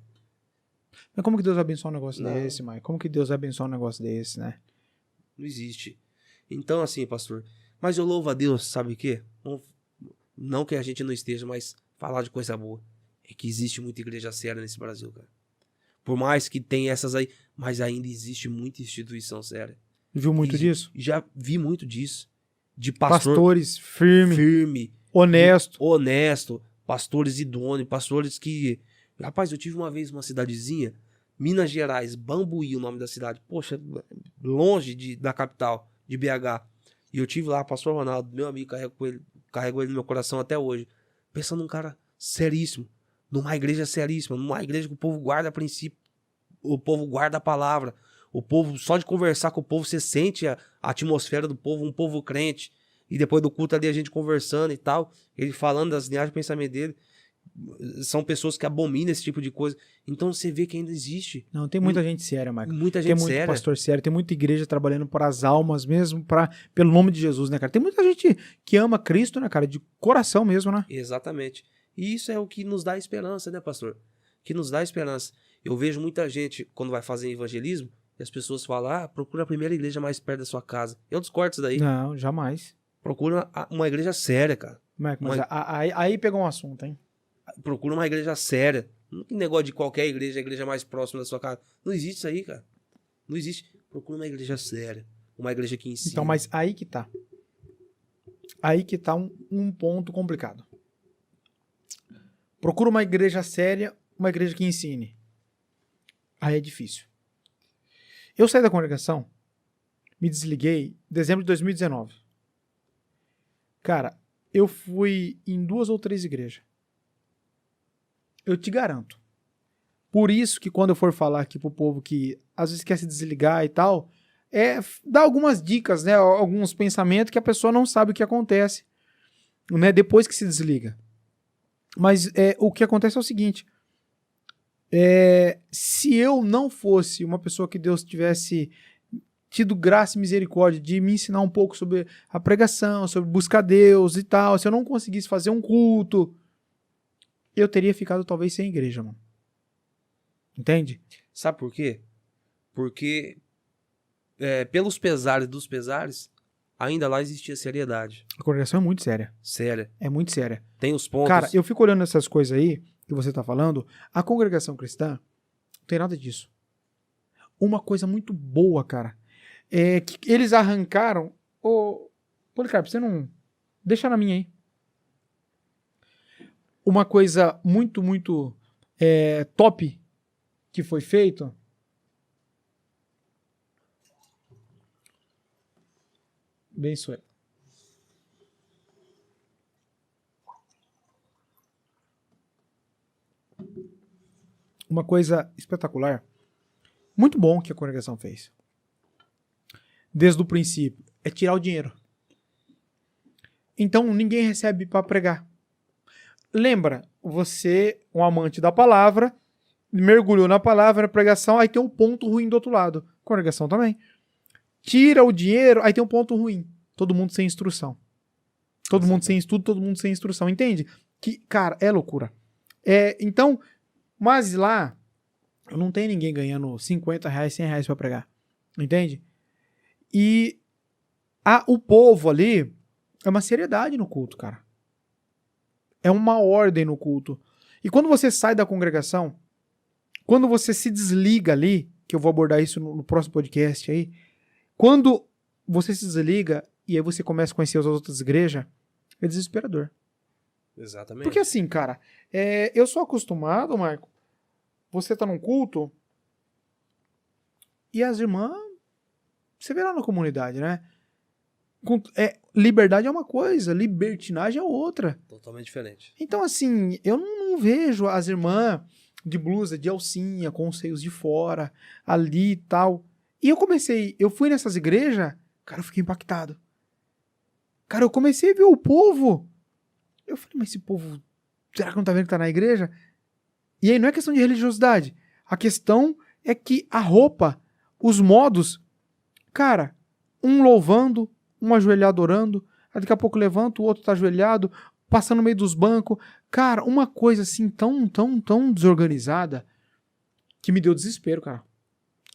Mas como que Deus vai abençoar um negócio Não. desse, Mike? Como que Deus vai abençoar um negócio desse, né? Não existe. Então, assim, pastor, mas eu louvo a Deus, sabe o quê? Não que a gente não esteja, mas falar de coisa boa. É que existe muita igreja séria nesse Brasil, cara. Por mais que tenha essas aí, mas ainda existe muita instituição séria. Viu muito disso? Já vi muito disso. De pastor Pastores firme, honesto, pastores idôneos, pastores que... Rapaz, eu tive uma vez uma cidadezinha, Minas Gerais, Bambuí, o nome da cidade. Poxa, longe da capital, de BH. E eu tive lá, pastor Ronaldo, meu amigo, carrego ele no meu coração até hoje. Pensa num cara seríssimo, numa igreja seríssima, numa igreja que o povo guarda princípio, o povo guarda a palavra, o povo, só de conversar com o povo, você sente a atmosfera do povo, um povo crente. E depois do culto ali, a gente conversando e tal, ele falando das linhagens de pensamento dele. São pessoas que abominam esse tipo de coisa. Então você vê que ainda existe. Não, tem muita gente séria, Marcos. Muita gente tem muito séria. Pastor sério, tem muita igreja trabalhando para as almas mesmo, pelo nome de Jesus, né, cara? Tem muita gente que ama Cristo, né, cara? De coração mesmo, né? Exatamente. E isso é o que nos dá esperança, né, pastor? Que nos dá esperança. Eu vejo muita gente, quando vai fazer evangelismo, e as pessoas falam, procura a primeira igreja mais perto da sua casa. Eu discordo disso daí. Não, jamais. Procura uma igreja séria, cara. Mas aí pegou um assunto, hein? Procura uma igreja séria. Não tem negócio de qualquer igreja, a igreja mais próxima da sua casa. Não existe isso aí, cara. Não existe. Procura uma igreja séria. Uma igreja que ensina. Então, mas aí que tá. Aí que tá um ponto complicado. Procura uma igreja séria, uma igreja que ensine. Aí é difícil. Eu saí da congregação, me desliguei em dezembro de 2019. Cara, eu fui em 2 ou 3 igrejas. Eu te garanto. Por isso que quando eu for falar aqui pro povo que às vezes quer se desligar e tal, dá algumas dicas, né? Alguns pensamentos que a pessoa não sabe o que acontece, né? Depois que se desliga. Mas o que acontece é o seguinte. Se eu não fosse uma pessoa que Deus tivesse tido graça e misericórdia de me ensinar um pouco sobre a pregação, sobre buscar Deus e tal, se eu não conseguisse fazer um culto, eu teria ficado talvez sem igreja, mano. Entende? Sabe por quê? Porque pelos pesares dos pesares, ainda lá existia seriedade. A congregação é muito séria. Séria. É muito séria. Tem os pontos. Cara, eu fico olhando essas coisas aí que você tá falando, a congregação cristã não tem nada disso. Uma coisa muito boa, cara, é que eles arrancaram... Policarpo, você não... Deixa na minha aí. Uma coisa muito, muito top que foi feito... Bem isso aí. Uma coisa espetacular, muito bom que a congregação fez. Desde o princípio, é tirar o dinheiro. Então ninguém recebe para pregar. Lembra, você, um amante da palavra, mergulhou na palavra, na pregação, aí tem um ponto ruim do outro lado. Congregação também. Tira o dinheiro, aí tem um ponto ruim. Todo mundo sem instrução. Todo mundo sem estudo, todo mundo sem instrução. Entende? Que, cara, é loucura. Então, mas lá, não tem ninguém ganhando R$50, R$100 pra pregar. Entende? E o povo ali é uma seriedade no culto, cara. É uma ordem no culto. E quando você sai da congregação, quando você se desliga ali, que eu vou abordar isso no próximo podcast aí, quando você se desliga e aí você começa a conhecer as outras igrejas, é desesperador. Exatamente. Porque assim, cara, eu sou acostumado, Marco, você tá num culto e as irmãs, você vê lá na comunidade, né? Liberdade é uma coisa, libertinagem é outra. Totalmente diferente. Então, assim, eu não vejo as irmãs de blusa, de alcinha, com os seios de fora, ali e tal. E eu fui nessas igrejas, cara, eu fiquei impactado. Cara, eu comecei a ver o povo. Eu falei, mas esse povo, será que não tá vendo que tá na igreja? E aí não é questão de religiosidade. A questão é que a roupa, os modos, cara, um louvando, um ajoelhado orando, aí daqui a pouco levanta, o outro tá ajoelhado, passando no meio dos bancos. Cara, uma coisa assim tão desorganizada que me deu desespero, cara.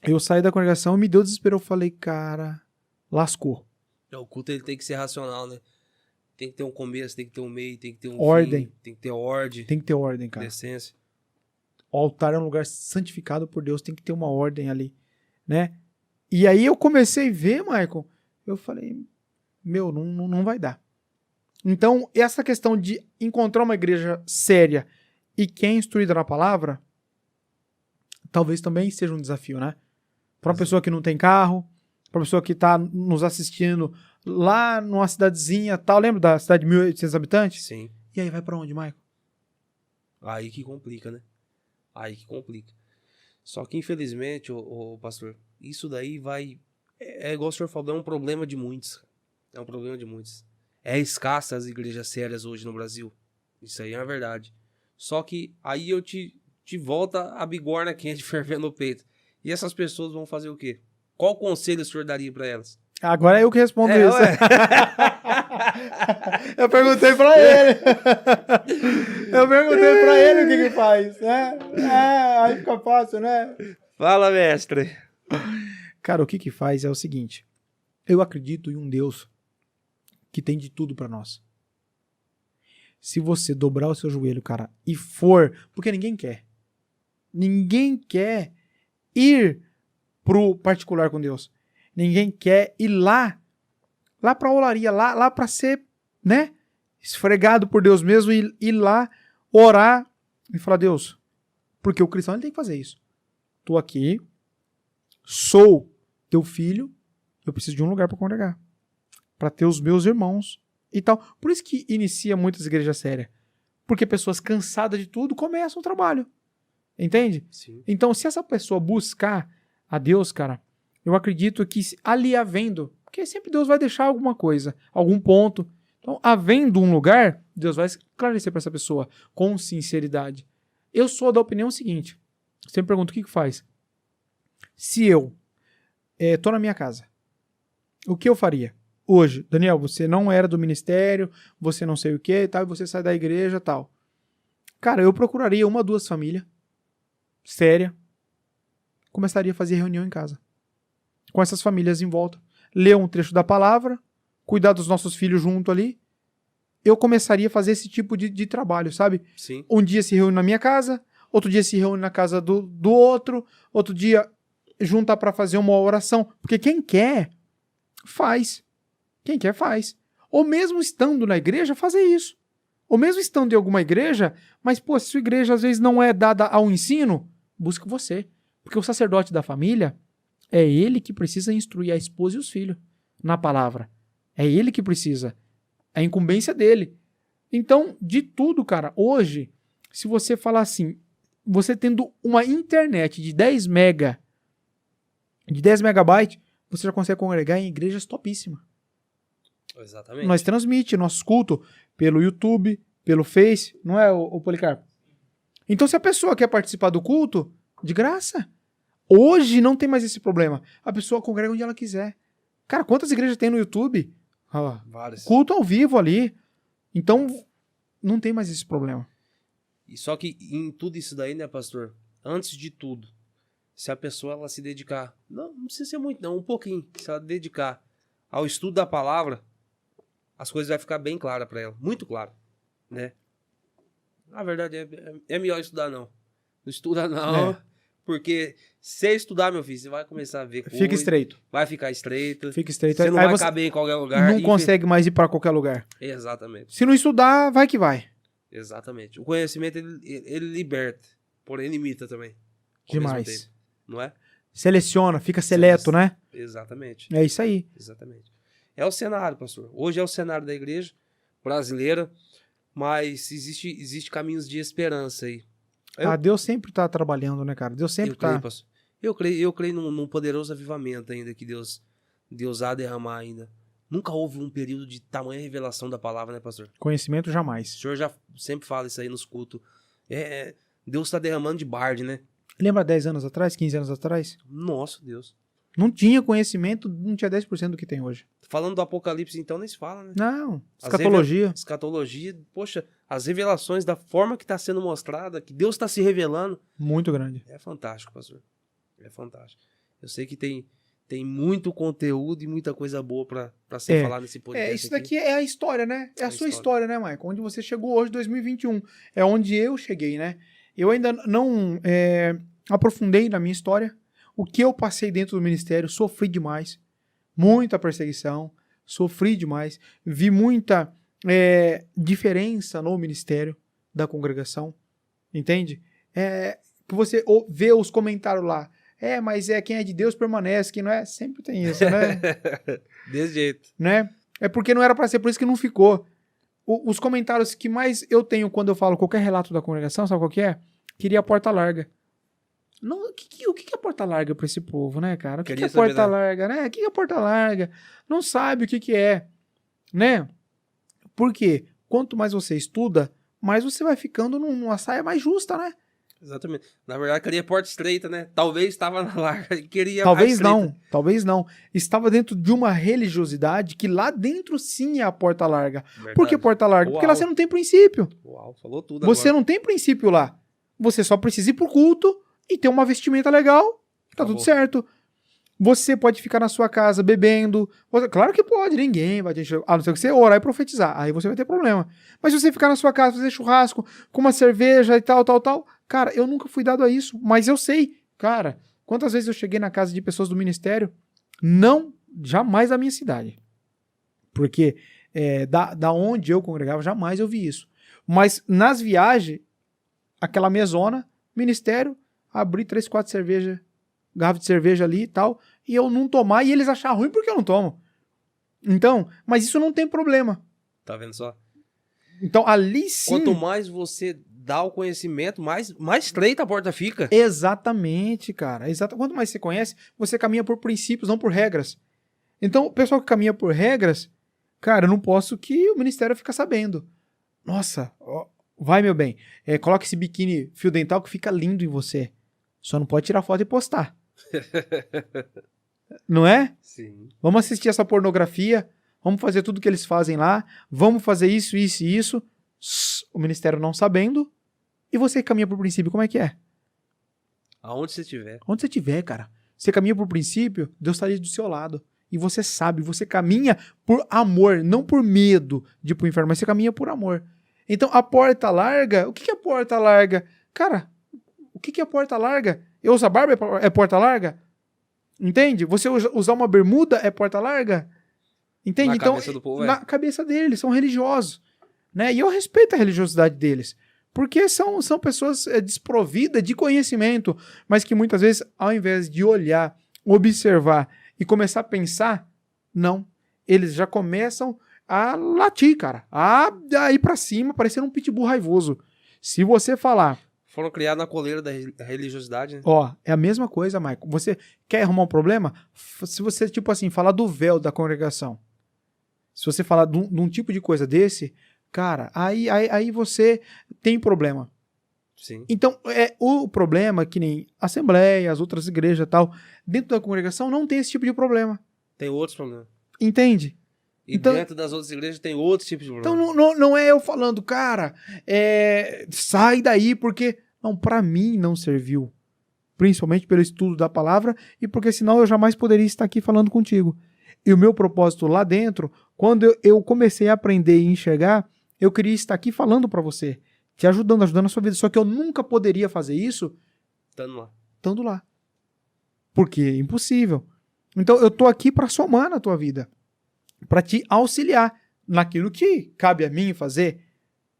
Eu saí da congregação e me deu desespero. Eu falei, cara, lascou. O culto ele tem que ser racional, né? Tem que ter um começo, tem que ter um meio, tem que ter um ordem. fim, tem que ter ordem. Tem que ter ordem, cara. Decência. O altar é um lugar santificado por Deus, tem que ter uma ordem ali, né? E aí eu comecei a ver, Michael, eu falei, não vai dar. Então, essa questão de encontrar uma igreja séria e que é instruída na palavra, talvez também seja um desafio, né? Para uma pessoa que não tem carro, para uma pessoa que está nos assistindo lá numa cidadezinha tal, lembra da cidade de 1.800 habitantes? Sim. E aí vai para onde, Michael? Aí que complica, né? Aí que complica. Só que, infelizmente, ô pastor, isso daí vai... É igual o senhor falou, é um problema de muitos. É um problema de muitos. É escassa as igrejas sérias hoje no Brasil. Isso aí é uma verdade. Só que aí eu te volta a bigorna quente fervendo no peito. E essas pessoas vão fazer o quê? Qual conselho o senhor daria pra elas? Agora é eu que respondo isso. Eu perguntei pra ele. Eu perguntei pra ele o que faz. Aí fica fácil, né? Fala, mestre. Cara, o que faz é o seguinte. Eu acredito em um Deus que tem de tudo pra nós. Se você dobrar o seu joelho, cara, e for... Porque ninguém quer. Ninguém quer ir pro particular com Deus. Ninguém quer ir lá pra olaria, lá pra ser, né, esfregado por Deus mesmo e ir lá orar e falar, Deus, porque o cristão ele tem que fazer isso. Tô aqui, sou teu filho, eu preciso de um lugar pra congregar, pra ter os meus irmãos e tal. Por isso que inicia muitas igrejas sérias. Porque pessoas cansadas de tudo começam o trabalho. Entende? Sim. Então, se essa pessoa buscar a Deus, cara, eu acredito que ali havendo, porque sempre Deus vai deixar alguma coisa, algum ponto. Então, havendo um lugar, Deus vai esclarecer para essa pessoa com sinceridade. Eu sou da opinião seguinte, sempre pergunto o que faz. Se eu tô na minha casa, o que eu faria? Hoje, Daniel, você não era do ministério, você não sei o que e tal, e você sai da igreja e tal. Cara, eu procuraria 1, 2 famílias, séria, começaria a fazer reunião em casa. Com essas famílias em volta. Ler um trecho da palavra, cuidar dos nossos filhos junto ali. Eu começaria a fazer esse tipo de trabalho, sabe? Sim. Um dia se reúne na minha casa, outro dia se reúne na casa do outro, outro dia junta para fazer uma oração. Porque quem quer, faz. Quem quer, faz. Ou mesmo estando na igreja, fazer isso. Ou mesmo estando em alguma igreja, mas, pô, se sua igreja às vezes não é dada ao ensino, busca você. Porque o sacerdote da família é ele que precisa instruir a esposa e os filhos na palavra. É ele que precisa. É a incumbência dele. Então, de tudo, cara, hoje, se você falar assim, você tendo uma internet de 10 megabytes, você já consegue congregar em igrejas topíssimas. Exatamente. Nós transmite nossos cultos pelo YouTube, pelo Face, não é, o Policarpo? Então, se a pessoa quer participar do culto, de graça. Hoje não tem mais esse problema. A pessoa congrega onde ela quiser. Cara, quantas igrejas tem no YouTube? Várias. Culto ao vivo ali. Então, não tem mais esse problema. E só que em tudo isso daí, né, pastor? Antes de tudo, se a pessoa ela se dedicar, não precisa ser muito, não, um pouquinho, se ela dedicar ao estudo da palavra, as coisas vão ficar bem claras para ela, muito claro, né? Na verdade, é melhor estudar não. Não estuda não, porque se estudar, meu filho, você vai começar a ver coisa, Fica estreito. vai ficar estreito. Fica estreito. Você não Aí vai você caber em qualquer lugar. não consegue mais ir para qualquer lugar. Exatamente. Se não estudar, vai que vai. Exatamente. O conhecimento, ele liberta, porém limita também. Ao mesmo Demais. tempo, não é? Seleciona, fica seleto, né? Exatamente. É isso aí. Exatamente. É o cenário, pastor. Hoje é o cenário da igreja brasileira, mas existe caminhos de esperança aí. Deus sempre tá trabalhando, né, cara? Deus sempre tá. Creio, pastor. Eu creio num poderoso avivamento ainda que Deus há de derramar ainda. Nunca houve um período de tamanha revelação da palavra, né, pastor? Conhecimento O jamais. senhor já sempre fala isso aí nos cultos. Deus está derramando de barde, né? Lembra 10 anos atrás, 15 anos atrás? Nossa, Deus. Não tinha conhecimento, não tinha 10% do que tem hoje. Falando do Apocalipse, então, nem se fala, né? Não, As escatologia. Escatologia, poxa, as revelações da forma que está sendo mostrada, que Deus está se revelando, Muito grande. é fantástico, pastor. É fantástico. Eu sei que tem muito conteúdo e muita coisa boa para ser falado nesse podcast. Isso daqui é a história, né? É a sua história, né, Michael? Onde você chegou hoje, 2021. É onde eu cheguei, né? Eu ainda não aprofundei na minha história. O que eu passei dentro do ministério, sofri demais. Muita perseguição, sofri demais. Vi muita diferença no ministério da congregação. Entende? Que você vê os comentários lá. Mas quem é de Deus permanece, quem não é, sempre tem isso, né? Desse jeito. Né? É porque não era para ser, por isso que não ficou. Os comentários que mais eu tenho quando eu falo qualquer relato da congregação, sabe qual que é? Queria a porta larga. Não, o que é porta larga para esse povo, né, cara? O que é porta larga, né? O que é porta larga? Não sabe o que é, né? Porque quanto mais você estuda, mais você vai ficando numa saia mais justa, né? Exatamente. Na verdade, queria porta estreita, né? Talvez estava na larga e queria talvez não. Estava dentro de uma religiosidade que lá dentro sim é a porta larga. Verdade. Por que porta larga? Porque lá você não tem princípio. Uau, falou tudo Você agora. Não tem princípio lá. Você só precisa ir pro culto e ter uma vestimenta legal. Tá tudo certo. Você pode ficar na sua casa bebendo. Claro que pode, ninguém vai te encher. A não ser que você orar e profetizar. Aí você vai ter problema. Mas se você ficar na sua casa, fazer churrasco com uma cerveja e tal. Cara, eu nunca fui dado a isso. Mas eu sei. Cara, quantas vezes eu cheguei na casa de pessoas do ministério? Não, jamais da minha cidade. Porque da onde eu congregava, jamais eu vi isso. Mas nas viagens, aquela mesona, ministério, abri 3, 4 cervejas. Garrafa de cerveja ali e tal, e eu não tomar, e eles achar ruim porque eu não tomo. Então, mas isso não tem problema, Tá vendo só? Então, ali sim... Quanto mais você dá o conhecimento, mais estreita a porta fica. Exatamente, cara. Quanto mais você conhece, você caminha por princípios, não por regras. Então, o pessoal que caminha por regras, cara, eu não posso que o ministério fique sabendo. Nossa, ó, vai, meu bem, coloca esse biquíni fio dental que fica lindo em você. Só não pode tirar foto e postar. Não é? Sim. Vamos assistir essa pornografia, vamos fazer tudo que eles fazem lá, vamos fazer isso, isso e isso. O ministério não sabendo. E você caminha por princípio, como é que é? Aonde você estiver. Onde você estiver, cara. Você caminha por princípio, Deus está ali do seu lado. E você sabe, você caminha por amor, não por medo de ir pro inferno, mas você caminha por amor. Então, a porta larga, o que é porta larga? Cara, o que é porta larga? Eu usar barba é porta larga? Entende? Você usar uma bermuda é porta larga? Entende? Na Então, cabeça do povo, na cabeça deles, são religiosos. Né? E eu respeito a religiosidade deles. Porque são pessoas desprovidas de conhecimento, mas que muitas vezes, ao invés de olhar, observar e começar a pensar, não. Eles já começam a latir, cara. A ir pra cima, parecendo um pitbull raivoso. Se você falar... Foram criados na coleira da religiosidade, né? Ó, é a mesma coisa, Michael. Você quer arrumar um problema? Se você, tipo assim, falar do véu da congregação, se você falar de um tipo de coisa desse, cara, aí você tem problema. Sim. Então, o problema, que nem Assembleia, as outras igrejas e tal, dentro da congregação não tem esse tipo de problema. Tem outros problemas. Entende? E então, dentro das outras igrejas tem outros tipos de problema. Então não é eu falando, cara, sai daí, porque... Não, pra mim não serviu. Principalmente pelo estudo da palavra e porque senão eu jamais poderia estar aqui falando contigo. E o meu propósito lá dentro, quando eu comecei a aprender e enxergar, eu queria estar aqui falando pra você, te ajudando a sua vida. Só que eu nunca poderia fazer isso estando lá. Porque é impossível. Então eu tô aqui pra somar na tua vida. Pra te auxiliar naquilo que cabe a mim fazer.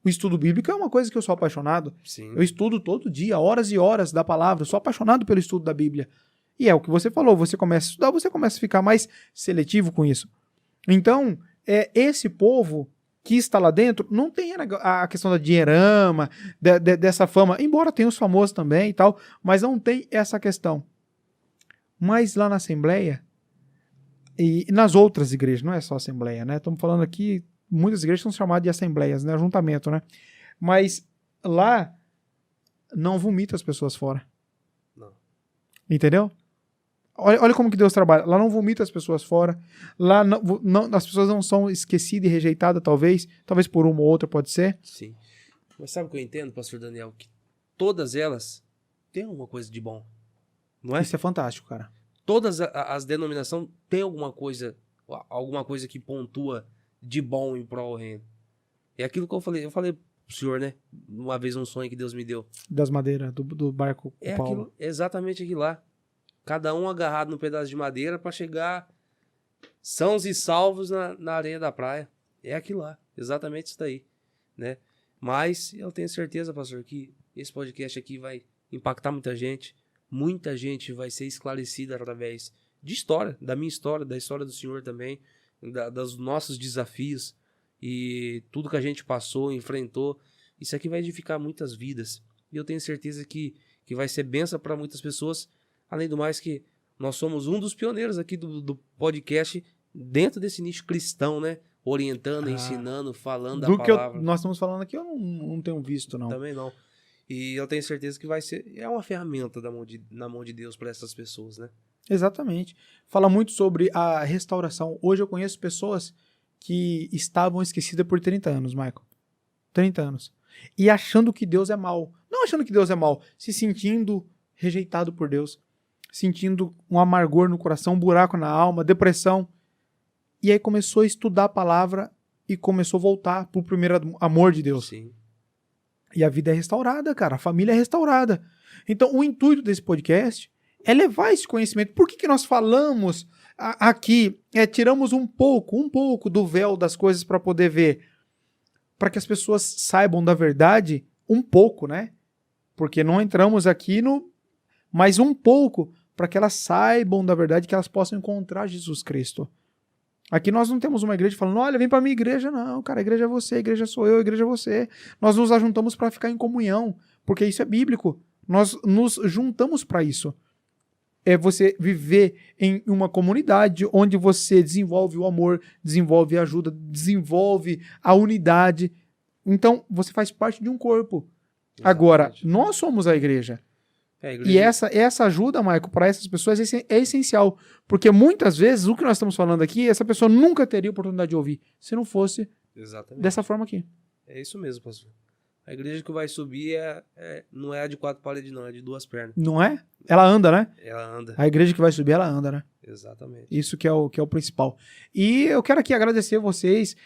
O estudo bíblico é uma coisa que eu sou apaixonado. Sim. Eu estudo todo dia, horas e horas da palavra. Eu sou apaixonado pelo estudo da Bíblia. E é o que você falou, você começa a estudar, você começa a ficar mais seletivo com isso. Então, esse povo que está lá dentro não tem a questão da dinheirama, dessa fama, embora tenha os famosos também e tal, mas não tem essa questão. Mas lá na Assembleia, e nas outras igrejas, não é só Assembleia, né? Estamos falando aqui, muitas igrejas são chamadas de assembleias, né? Ajuntamento, né? Mas lá não vomita as pessoas fora. Não. Entendeu? Olha como que Deus trabalha. Lá não vomita as pessoas fora. Lá as pessoas não são esquecidas e rejeitadas, talvez por uma ou outra, pode ser. Sim. Mas sabe o que eu entendo, pastor Daniel? Que todas elas têm alguma coisa de bom. Não é? Isso é fantástico, cara. Todas as denominações têm alguma coisa que pontua de bom em prol do reino. É aquilo que eu falei pro senhor, né? Uma vez um sonho que Deus me deu. Das madeiras, do barco com Paulo. Exatamente aquilo lá. Cada um agarrado num pedaço de madeira para chegar sãos e salvos na areia da praia. É aquilo lá. Exatamente isso daí, né? Mas eu tenho certeza, pastor, que esse podcast aqui vai impactar muita gente. Muita gente vai ser esclarecida através de história, da minha história, da história do senhor também, dos nossos desafios e tudo que a gente passou, enfrentou. Isso aqui vai edificar muitas vidas. E eu tenho certeza que vai ser bênção para muitas pessoas. Além do mais que nós somos um dos pioneiros aqui do podcast dentro desse nicho cristão, né? Orientando, ensinando, falando a palavra. Que nós estamos falando aqui, eu não tenho visto, não. Também não. E eu tenho certeza que vai ser... É uma ferramenta na mão de Deus para essas pessoas, né? Exatamente. Fala muito sobre a restauração. Hoje eu conheço pessoas que estavam esquecidas por 30 anos, Michael. 30 anos. E achando que Deus é mau. Não achando que Deus é mau, se sentindo rejeitado por Deus. Sentindo um amargor no coração, um buraco na alma, depressão. E aí começou a estudar a palavra e começou a voltar pro primeiro amor de Deus. Sim. E a vida é restaurada, cara. A família é restaurada. Então, o intuito desse podcast é levar esse conhecimento. Por que nós falamos aqui, tiramos um pouco do véu das coisas para poder ver? Para que as pessoas saibam da verdade um pouco, né? Porque não entramos aqui mas um pouco para que elas saibam da verdade, que elas possam encontrar Jesus Cristo. Aqui nós não temos uma igreja falando, olha, vem pra minha igreja. Não, cara, a igreja é você, a igreja sou eu, a igreja é você. Nós nos ajuntamos para ficar em comunhão, porque isso é bíblico. Nós nos juntamos para isso. É você viver em uma comunidade onde você desenvolve o amor, desenvolve a ajuda, desenvolve a unidade. Então, você faz parte de um corpo. Exatamente. Agora, nós somos a igreja. A igreja... E essa ajuda, Maico, para essas pessoas é essencial. Porque muitas vezes, o que nós estamos falando aqui, essa pessoa nunca teria oportunidade de ouvir, se não fosse Exatamente. dessa forma aqui. É isso mesmo, pastor. A igreja que vai subir não é a de 4 paredes, não, é de 2 pernas. Não é? Ela anda, né? Ela anda. A igreja que vai subir, ela anda, né? Exatamente. Isso que é o principal. E eu quero aqui agradecer vocês,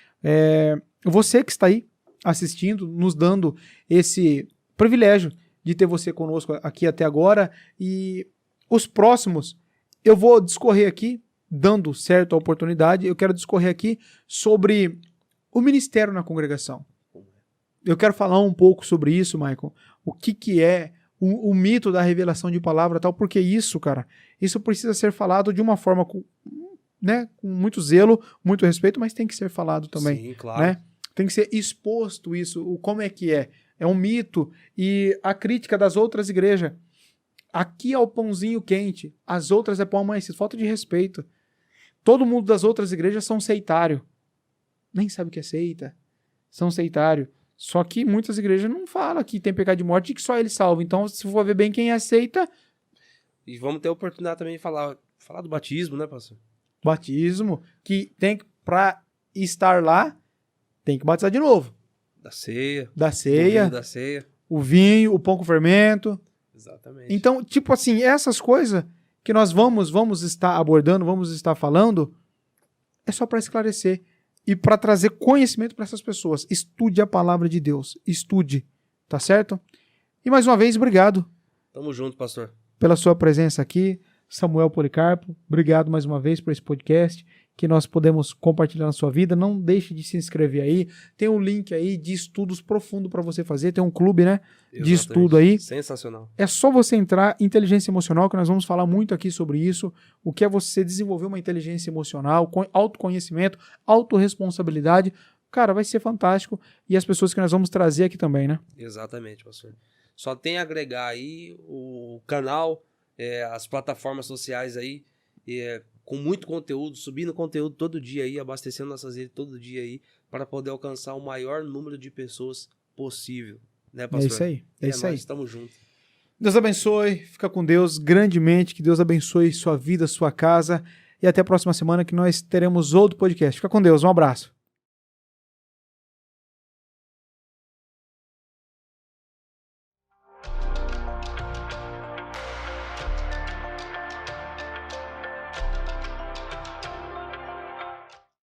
você que está aí assistindo, nos dando esse privilégio de ter você conosco aqui até agora. E os próximos, eu vou discorrer aqui, dando certo a oportunidade, eu quero discorrer aqui sobre o ministério na congregação. Eu quero falar um pouco sobre isso, Michael. O que é o mito da revelação de palavra e tal, porque isso, cara, isso precisa ser falado de uma forma com muito zelo, muito respeito, mas tem que ser falado também. Sim, claro. Né? Tem que ser exposto isso, como é que é. É um mito. E a crítica das outras igrejas. Aqui é o pãozinho quente, as outras é pão amanhecido. Falta de respeito. Todo mundo das outras igrejas são seitário. Nem sabe o que é seita. São seitário. Só que muitas igrejas não falam que tem pecado de morte e que só ele salva. Então, se for ver bem quem aceita... E vamos ter a oportunidade também de falar do batismo, né, pastor? Batismo, que tem que, pra estar lá, tem que batizar de novo. Da ceia. Da ceia. Da ceia. O vinho, o pão com fermento. Exatamente. Então, tipo assim, essas coisas que nós vamos estar abordando, vamos estar falando, é só para esclarecer. E para trazer conhecimento para essas pessoas. Estude a palavra de Deus. Estude. Tá certo? E mais uma vez, obrigado. Tamo junto, pastor. Pela sua presença aqui. Samuel Policarpo, obrigado mais uma vez por esse podcast que nós podemos compartilhar na sua vida. Não deixe de se inscrever aí. Tem um link aí de estudos profundos para você fazer. Tem um clube, né? Exatamente. De estudo aí. Sensacional. É só você entrar, inteligência emocional, que nós vamos falar muito aqui sobre isso. O que é você desenvolver uma inteligência emocional, autoconhecimento, autorresponsabilidade. Cara, vai ser fantástico. E as pessoas que nós vamos trazer aqui também, né? Exatamente, pastor. Só tem a agregar aí o canal, as plataformas sociais aí, com muito conteúdo, subindo conteúdo todo dia aí, abastecendo nossas redes todo dia aí, para poder alcançar o maior número de pessoas possível. Né, pastor? É isso aí. É isso aí. Estamos juntos. Deus abençoe, fica com Deus grandemente, que Deus abençoe sua vida, sua casa, e até a próxima semana que nós teremos outro podcast. Fica com Deus, um abraço.